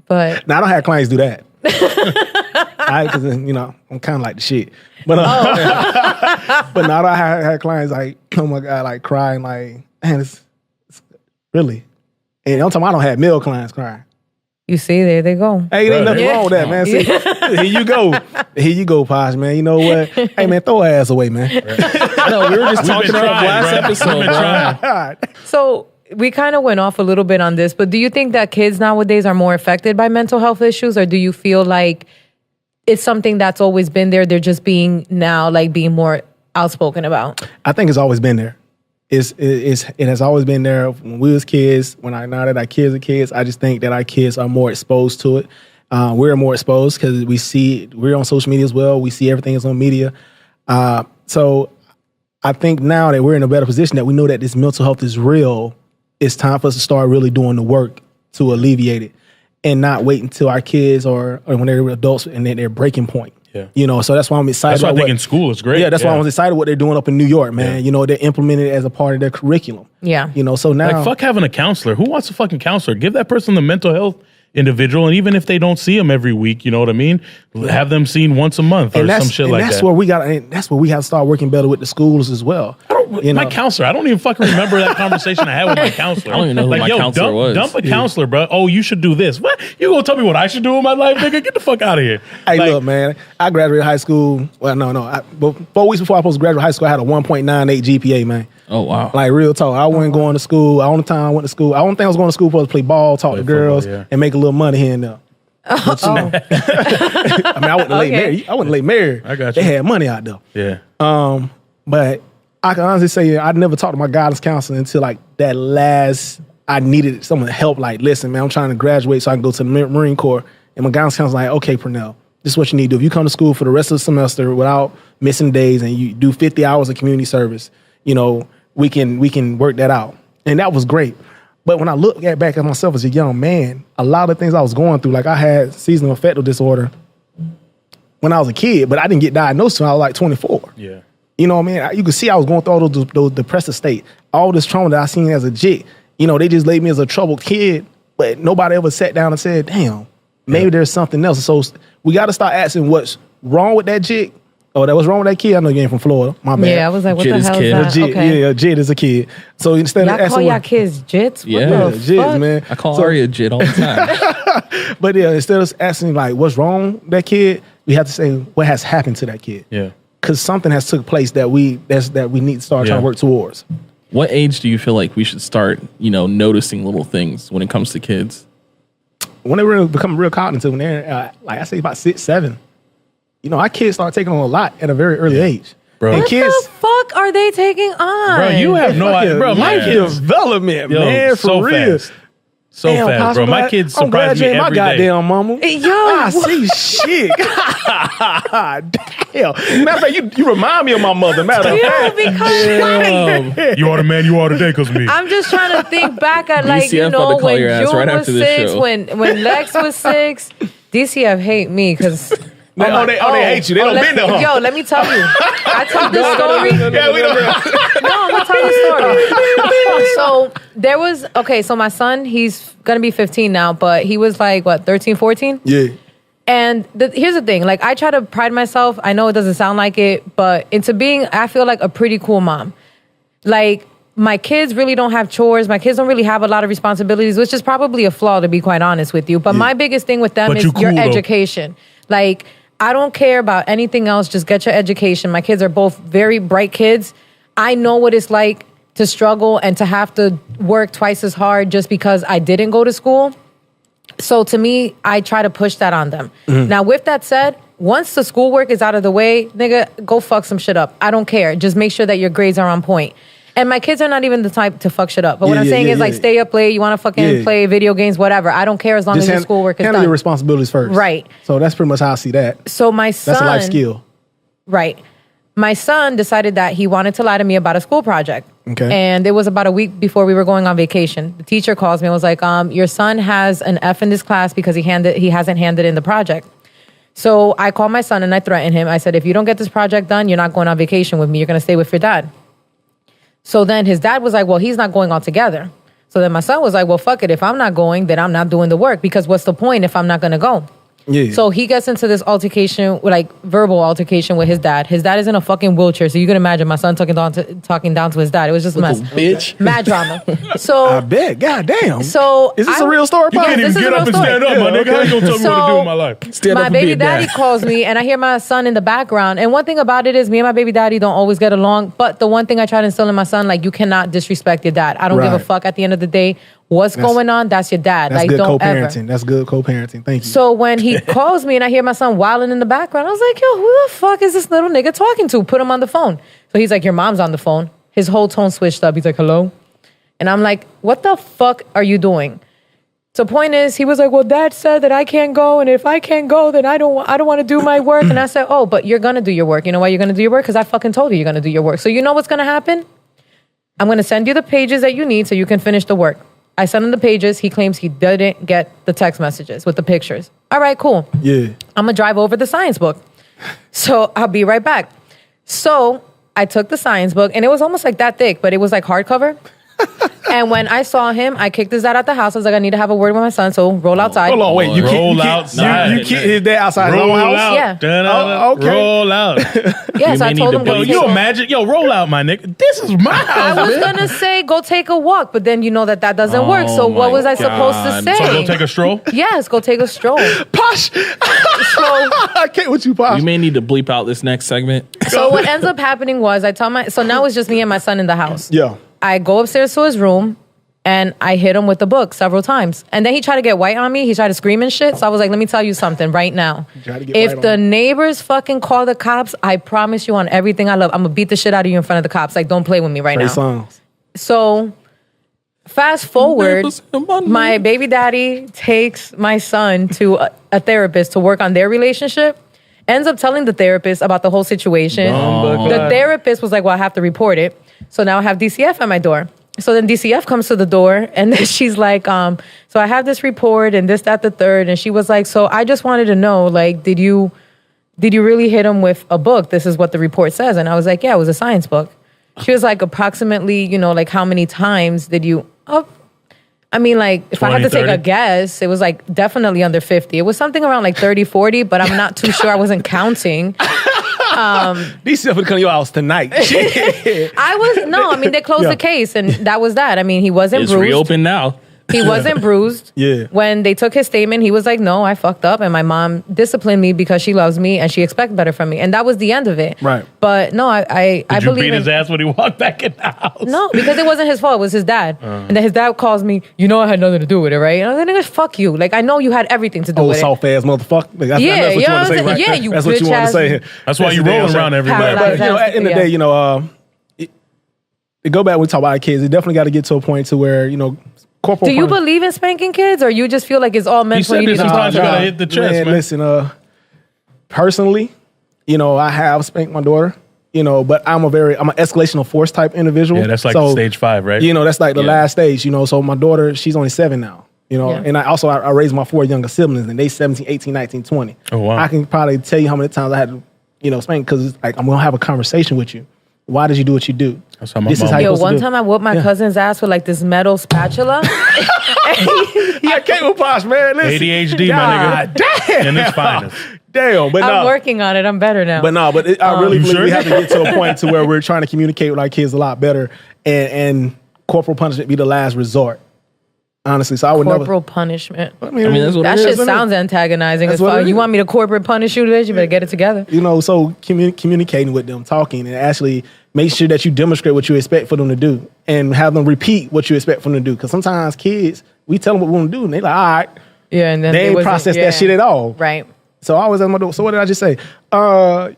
Speaker 3: But
Speaker 4: now I don't have clients do that. Because I'm kind of like the shit. But but now I had clients like, oh my God, like crying, like, man, it's really. And I'm talking, I don't have male clients crying.
Speaker 3: You see, there they go.
Speaker 4: Hey, there ain't nothing wrong with that, man. See, here you go. Here you go, Posh, man. You know what? Hey, man, throw her ass away, man.
Speaker 2: I know, we were just talking about last episode.
Speaker 3: So we kind of went off a little bit on this, but do you think that kids nowadays are more affected by mental health issues, or do you feel like it's something that's always been there? They're just being more outspoken about.
Speaker 4: I think it's always been there. It has always been there when we was kids. Now that our kids are kids, I just think that our kids are more exposed to it. We're more exposed because we see it. We're on social media as well. We see everything is on media. So I think now that we're in a better position, that we know that this mental health is real, it's time for us to start really doing the work to alleviate it and not wait until our kids or when they're adults and then their breaking point.
Speaker 1: Yeah.
Speaker 4: So that's why I'm excited.
Speaker 1: That's why I think in school it's great.
Speaker 4: Yeah, that's why I was excited what they're doing up in New York, man.
Speaker 1: Yeah.
Speaker 4: They're implementing it as a part of their curriculum.
Speaker 3: Yeah.
Speaker 4: So now.
Speaker 1: Like, fuck having a counselor. Who wants a fucking counselor? Give that person the mental health individual, and even if they don't see them every week, you know what I mean? Have them seen once a month or some shit like that.
Speaker 4: That's where we have to start working better with the schools as well.
Speaker 1: My counselor, I don't even fucking remember that conversation I had with my counselor.
Speaker 2: I don't even know who my counselor was.
Speaker 1: Dump a counselor, bro. Oh, you should do this. What? You gonna tell me what I should do in my life, nigga? Get the fuck out of here.
Speaker 4: Hey, look, man. I graduated high school. Well, no. 4 weeks before I was supposed to graduate high school, I had a 1.98 GPA, man.
Speaker 2: Oh, wow.
Speaker 4: Like, real talk. I wasn't going to school. The only time I went to school, I don't think I was going to school for to play ball, talk to girls, and make a little money here and there. I went to Lake Mary. I went to Lake Mary.
Speaker 1: I got you.
Speaker 4: They had money out there.
Speaker 1: Yeah.
Speaker 4: But I can honestly say I never talked to my guidance counselor until like that last. I needed someone to help. Like, listen, man, I'm trying to graduate so I can go to the Marine Corps. And my guidance counselor like, okay, Pernell, this is what you need to do. If you come to school for the rest of the semester without missing days and you do 50 hours of community service, we can work that out. And that was great. But when I look back at myself as a young man, a lot of things I was going through, like I had seasonal affective disorder when I was a kid, but I didn't get diagnosed until I was like 24.
Speaker 1: Yeah.
Speaker 4: You know what I mean? You could see I was going through all those depressive state, all this trauma that I seen as a jit. They just laid me as a troubled kid, but nobody ever sat down and said, damn, maybe there's something else. So we got to start asking what's wrong with that jit. Oh, that was wrong with that kid? I know you ain't from Florida. My bad.
Speaker 3: Yeah, I was like, what
Speaker 2: Jit
Speaker 3: the hell
Speaker 2: kid.
Speaker 3: is that?
Speaker 4: Jit,
Speaker 3: Okay.
Speaker 4: yeah, Jit is a kid. So instead
Speaker 3: Y'all
Speaker 4: of asking
Speaker 3: call y'all kids jits?
Speaker 2: Yeah.
Speaker 3: What the
Speaker 4: Jits,
Speaker 3: fuck?
Speaker 4: man.
Speaker 2: I call Arya Jit all the time.
Speaker 4: But yeah, instead of asking like what's wrong with that kid, we have to say what has happened to that kid.
Speaker 1: Yeah.
Speaker 4: Because something has took place that we need to start trying to work towards.
Speaker 2: What age do you feel like we should start, noticing little things when it comes to kids?
Speaker 4: When they really become real cognitive, when they're like I say about 6, 7, our kids start taking on a lot at a very early age.
Speaker 1: Bro.
Speaker 4: And
Speaker 3: What the fuck are they taking on?
Speaker 1: Bro, you have no idea. Bro, my kids.
Speaker 4: development,
Speaker 1: Yo,
Speaker 4: man, for
Speaker 1: so
Speaker 4: real.
Speaker 1: Fast. So fast, bro. My kids surprise me every
Speaker 4: my
Speaker 1: day.
Speaker 4: goddamn mama.
Speaker 3: Yo,
Speaker 4: I see shit. God damn. Matter of fact, you remind me of my mother. Matter of fact.
Speaker 3: because
Speaker 1: You are the man you are today because of me.
Speaker 3: I'm just trying to think back at
Speaker 2: DCF about to call
Speaker 3: when
Speaker 2: your ass
Speaker 3: June
Speaker 2: right
Speaker 3: was
Speaker 2: after this
Speaker 3: 6,
Speaker 2: show.
Speaker 3: when Lex was 6. DCF hate me because
Speaker 4: They hate you. They don't been there, huh?
Speaker 3: Yo, let me tell you. I told this story.
Speaker 4: Yeah, we don't.
Speaker 3: No, I'm gonna tell you a story. So there was so my son, he's gonna be 15 now, but he was like 13, 14?
Speaker 4: Yeah.
Speaker 3: And here's the thing, like I try to pride myself. I know it doesn't sound like it, but into being, I feel like a pretty cool mom. Like my kids really don't have chores. My kids don't really have a lot of responsibilities, which is probably a flaw, to be quite honest with you. But my biggest thing with them is your education. Like, I don't care about anything else. Just get your education. My kids are both very bright kids. I know what it's like to struggle and to have to work twice as hard just because I didn't go to school. So to me, I try to push that on them. Now, with that said, once the schoolwork is out of the way, nigga, go fuck some shit up. I don't care. Just make sure that your grades are on point. And my kids are not even the type to fuck shit up. But what I'm saying is, like, stay up late, you want to fucking play video games, whatever. I don't care as long as your schoolwork is done.
Speaker 4: Handle your responsibilities first.
Speaker 3: Right.
Speaker 4: So that's pretty much how I see that.
Speaker 3: So my son...
Speaker 4: That's a life skill.
Speaker 3: Right. My son decided that he wanted to lie to me about a school project.
Speaker 4: Okay.
Speaker 3: And it was about a week before we were going on vacation. The teacher calls me and was like, your son has an F in this class because he hasn't handed in the project. So I called my son and I threatened him. I said, if you don't get this project done, you're not going on vacation with me. You're going to stay with your dad. So then his dad was like, well, he's not going altogether. So then my son was like, well, fuck it. If I'm not going, then I'm not doing the work, because what's the point if I'm not going to go? Yeah. So he gets into this altercation, like verbal altercation with his dad. His dad is in a fucking wheelchair, so you can imagine my son talking down to his dad. It was just a mess.
Speaker 2: Bitch.
Speaker 3: Mad drama. So
Speaker 4: I bet. God damn.
Speaker 3: So
Speaker 4: is this a real story?
Speaker 1: You can't even get up and stand up, my nigga. How you gonna tell me what to do in my life?
Speaker 2: Stand
Speaker 3: my
Speaker 2: up
Speaker 3: baby daddy calls me, and I hear my son in the background. And one thing about it is, me and my baby daddy don't always get along. But the one thing I try to instill in my son, like, you cannot disrespect your dad. I don't give a fuck at the end of the day. What's going on? That's your dad.
Speaker 4: That's
Speaker 3: like,
Speaker 4: good
Speaker 3: don't
Speaker 4: co-parenting.
Speaker 3: ever.
Speaker 4: That's good co-parenting. Thank you.
Speaker 3: So when he calls me and I hear my son wilding in the background, I was like, yo, who the fuck is this little nigga talking to? Put him on the phone. So he's like, your mom's on the phone. His whole tone switched up. He's like, hello? And I'm like, what the fuck are you doing? So point is, he was like, well, dad said that I can't go. And if I can't go, then I don't want to do my work. And I said, oh, but you're going to do your work. You know why you're going to do your work? Because I fucking told you you're going to do your work. So you know what's going to happen? I'm going to send you the pages that you need so you can finish the work. I sent him the pages. He claims he didn't get the text messages with the pictures. All right, cool.
Speaker 4: Yeah.
Speaker 3: I'm going to drive over the science book. So I'll be right back. So I took the science book, and it was almost like that thick, but it was like hardcover. And when I saw him, I kicked his dad out the house. I was like, I need to have a word with my son, so roll outside.
Speaker 4: Hold on, wait. You kicked his dad outside his own house?
Speaker 1: Out.
Speaker 3: Yeah.
Speaker 4: Oh, okay.
Speaker 1: Roll out.
Speaker 3: Yeah, so I told him, go
Speaker 1: you imagine? Yo, roll out, my nigga. This is my house.
Speaker 3: I was going to say, go take a walk, but then you know that doesn't work. So what was I supposed to say?
Speaker 1: So go take a stroll?
Speaker 3: Yes, go take a stroll.
Speaker 4: Posh. I can't with you, Posh.
Speaker 2: We may need to bleep out this next segment.
Speaker 3: So what ends up happening was so now it's just me and my son in the house.
Speaker 4: Yeah.
Speaker 3: I go upstairs to his room and I hit him with the book several times. And then he tried to get white on me. He tried to scream and shit. So I was like, let me tell you something right now. If the neighbors fucking call the cops, I promise you on everything I love, I'm going to beat the shit out of you in front of the cops. Like, don't play with me right now.
Speaker 4: Songs.
Speaker 3: So fast forward, my baby daddy takes my son to a therapist to work on their relationship. Ends up telling the therapist about the whole situation. The therapist was like, well, I have to report it. So now I have DCF at my door. So then DCF comes to the door, and then she's like, so I have this report and this, that, the third. And she was like, so I just wanted to know, like, did you really hit him with a book? This is what the report says. And I was like, yeah, it was a science book. She was like, approximately, like, how many times did you... I mean, like, if
Speaker 1: 20,
Speaker 3: I had to
Speaker 1: 30?
Speaker 3: take a guess, it was, like, definitely under 50. It was something around, like, 30, 40, but I'm not too sure. I wasn't counting.
Speaker 4: These stuff would come to your house tonight.
Speaker 3: They closed the case, and that was that. I mean, he wasn't bruised.
Speaker 2: It's reopened now.
Speaker 3: He wasn't bruised.
Speaker 4: Yeah.
Speaker 3: When they took his statement, he was like, no, I fucked up. And my mom disciplined me because she loves me and she expects better from me. And that was the end of it.
Speaker 4: Right.
Speaker 3: But no, I
Speaker 1: Did
Speaker 3: believe
Speaker 1: you beat his ass when he walked back in the house?
Speaker 3: No, because it wasn't his fault. It was his dad. And then his dad calls me, I had nothing to do with it, right? And I was like, nigga, fuck you. Like, I know you had everything to do with it.
Speaker 4: Soft ass motherfucker. Like, that's what you want to say, right?
Speaker 3: Yeah, you
Speaker 4: That's what you want to say.
Speaker 1: That's why you rolling around everywhere.
Speaker 4: But, at the end of the day, to go back when we talk about our kids, it definitely got to get to a point to where,
Speaker 3: do you believe in spanking kids, or you just feel like it's all meant for you to
Speaker 1: sometimes you gotta hit the chest, man.
Speaker 4: Listen, personally, I have spanked my daughter, but I'm an escalation of force type individual.
Speaker 1: Yeah, that's like stage 5, right?
Speaker 4: That's like the last stage, So my daughter, she's only 7 now, and I raised my 4 younger siblings, and they 17, 18, 19, 20.
Speaker 1: Oh, wow.
Speaker 4: I can probably tell you how many times I had to, spank, because it's like, I'm going to have a conversation with you. Why did you do what you do?
Speaker 1: That's how my mom.
Speaker 3: One time I whooped my cousin's ass with like this metal spatula.
Speaker 4: Yeah, came with Posh, man. Listen.
Speaker 1: ADHD, my nigga.
Speaker 4: Damn.
Speaker 1: And it's finest.
Speaker 4: Damn, but
Speaker 3: I'm working on it. I'm better now.
Speaker 4: But I really believe we have to get to a point to where we're trying to communicate with our kids a lot better, and corporal punishment be the last resort. Honestly, so I would
Speaker 3: corporal punishment.
Speaker 4: I mean
Speaker 2: that's what
Speaker 3: that
Speaker 2: it
Speaker 3: shit
Speaker 2: is,
Speaker 3: sounds antagonizing as
Speaker 4: what
Speaker 3: fuck.
Speaker 4: it
Speaker 3: You
Speaker 4: is.
Speaker 3: want me to corporate punish you, bitch? You better get it together.
Speaker 4: So communicating with them, talking, and actually make sure that you demonstrate what you expect for them to do, and have them repeat what you expect for them to do. Because sometimes kids, we tell them what we want to do, and they like, all right,
Speaker 3: Yeah, and then
Speaker 4: they ain't process that shit at all.
Speaker 3: Right.
Speaker 4: So I always ask my daughter, so what did I just say?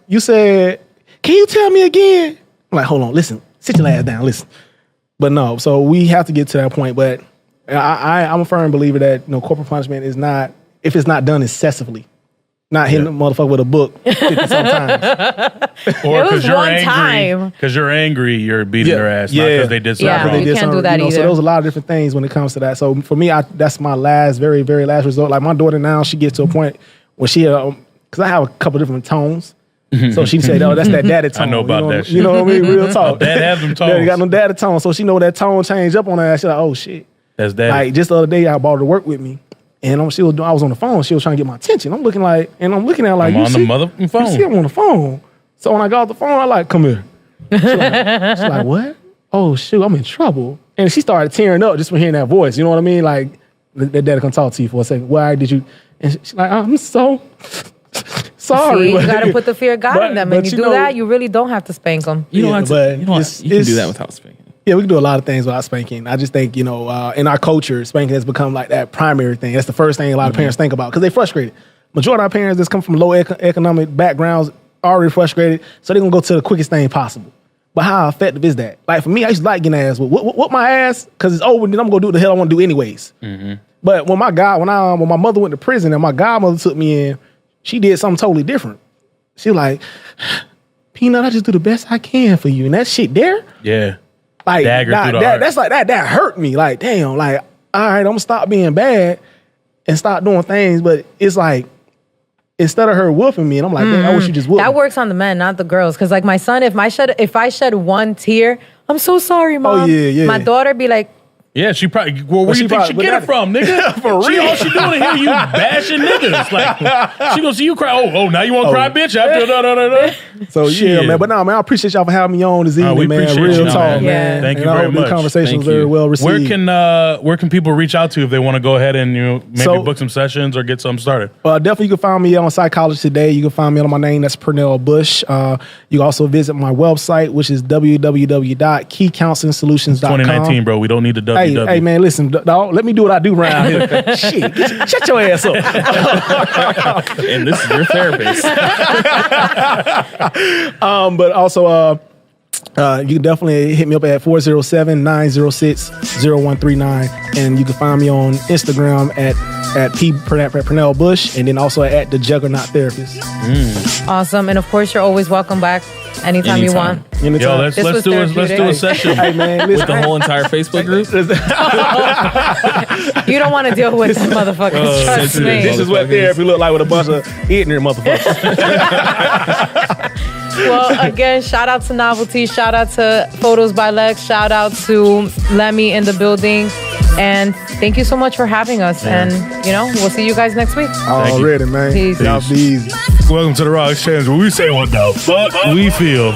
Speaker 4: You said, can you tell me again? I'm like, hold on, listen, sit your ass down, listen. But no, so we have to get to that point. But I'm a firm believer that corporal punishment is not, if it's not done excessively, not hitting the motherfucker with a book 50 sometimes.
Speaker 1: Or
Speaker 3: It was
Speaker 1: because you're
Speaker 3: one
Speaker 1: angry.
Speaker 3: time.
Speaker 1: Because you're angry, you're beating their ass. Not because they did something
Speaker 3: Yeah,
Speaker 1: wrong.
Speaker 3: you can't do that either.
Speaker 4: So there's a lot of different things when it comes to that. So for me, that's my very, very last resort. Like my daughter now, she gets to a point where she, because I have a couple different tones. So she said, "Oh, that's that daddy tone."
Speaker 1: I know about that shit.
Speaker 4: You know what I mean? Real talk.
Speaker 1: Dad have them tones.
Speaker 4: Yeah, you got no daddy tone. So she know that tone changed up on her ass. She's like, "Oh shit."
Speaker 1: That's daddy.
Speaker 4: Like just the other day, I brought her to work with me, and I was on the phone. She was trying to get my attention. I'm looking at her like,
Speaker 1: I'm on the motherfucking phone.
Speaker 4: You see, I'm on the phone. So when I got off the phone, I like, come here. She's like, what? Oh shoot, I'm in trouble. And she started tearing up just from hearing that voice. You know what I mean? Like, that daddy can talk to you for a second. Why did you? And she's like, I'm so sorry.
Speaker 3: See, you got to put the fear of God in them. And you do that, you really don't have to spank them.
Speaker 2: You don't
Speaker 4: Yeah,
Speaker 2: have to.
Speaker 4: but
Speaker 2: You can do that without spanking.
Speaker 4: Yeah, we can do a lot of things without spanking. I just think, in our culture, spanking has become like that primary thing. That's the first thing a lot of parents think about because they're frustrated. Majority of our parents that come from low economic backgrounds already frustrated, so they're going to go to the quickest thing possible. But how effective is that? Like for me, I used to like getting ass. Whoop my ass because it's over, then I'm going to do what the hell I want to do anyways. Mm-hmm. But when my mother went to prison and my godmother took me in, she did something totally different. She was like, Peanut, I just do the best I can for you. And that shit there?
Speaker 1: Yeah.
Speaker 4: Like,
Speaker 1: Dagger through the heart.
Speaker 4: that's like, that hurt me. Like, damn, like, all right, I'm going to stop being bad and stop doing things. But it's like, instead of her whooping me, and I'm like, man, I wish you just whooped
Speaker 3: That
Speaker 4: me.
Speaker 3: works on the men, not the girls. Because like my son, if I shed one tear, I'm so sorry, Mom.
Speaker 4: Oh, yeah.
Speaker 3: My daughter be like,
Speaker 1: Yeah, she probably. Well, where
Speaker 4: she
Speaker 1: you think she
Speaker 4: probably-
Speaker 1: get it from, nigga?
Speaker 4: For
Speaker 1: She,
Speaker 4: real.
Speaker 1: all she doing is hear you bashing niggas. Like she gonna see you cry. Oh, now you want to cry, bitch? After da.
Speaker 4: So, yeah,
Speaker 1: Shit.
Speaker 4: man. But no, man, I appreciate y'all for having me on this evening,
Speaker 1: we
Speaker 4: man.
Speaker 1: appreciate
Speaker 4: Real
Speaker 1: you,
Speaker 4: talk,
Speaker 1: man.
Speaker 4: man.
Speaker 1: Thank you
Speaker 4: And I
Speaker 1: very
Speaker 4: hope
Speaker 1: much.
Speaker 4: the conversation
Speaker 2: Thank
Speaker 4: was very
Speaker 2: you.
Speaker 4: well received.
Speaker 1: Where can people reach out to if they want to go ahead and maybe
Speaker 4: So-
Speaker 1: book some sessions or get something started?
Speaker 4: Definitely, you can find me on Psychology Today. You can find me on my name. That's Pernell Bush. You can also visit my website, which is www.keycounseling.solutions.com.
Speaker 1: 2019, bro. We don't need the WW.
Speaker 4: Hey, man, listen, dog. Let me do what I do around here. Shit, shut your ass up.
Speaker 2: And this is your therapist.
Speaker 4: But also, you can definitely hit me up at 407-906-0139. And you can find me on Instagram at Pernell Bush, and then also at the Juggernaut Therapist.
Speaker 3: awesome. And of course, you're always welcome back anytime you
Speaker 2: Anytime.
Speaker 3: want.
Speaker 1: Yo,
Speaker 4: Anytime.
Speaker 1: let's
Speaker 3: This was
Speaker 1: do a
Speaker 3: therapeutic.
Speaker 1: session.
Speaker 4: Hey, man,
Speaker 2: With
Speaker 4: listen.
Speaker 2: the whole entire Facebook group.
Speaker 3: You don't want to deal with them motherfuckers. Trust me.
Speaker 4: This is what therapy look like with a bunch of ignorant motherfuckers.
Speaker 3: Well, again, shout out to Novelty. Shout out to Photos by Lex. Shout out to Lemmy in the building. And thank you so much for having us. And, we'll see you guys next week.
Speaker 4: Already, man.
Speaker 3: Peace.
Speaker 4: Y'all be easy.
Speaker 1: Welcome to the RawXchange, where we say what the fuck we feel.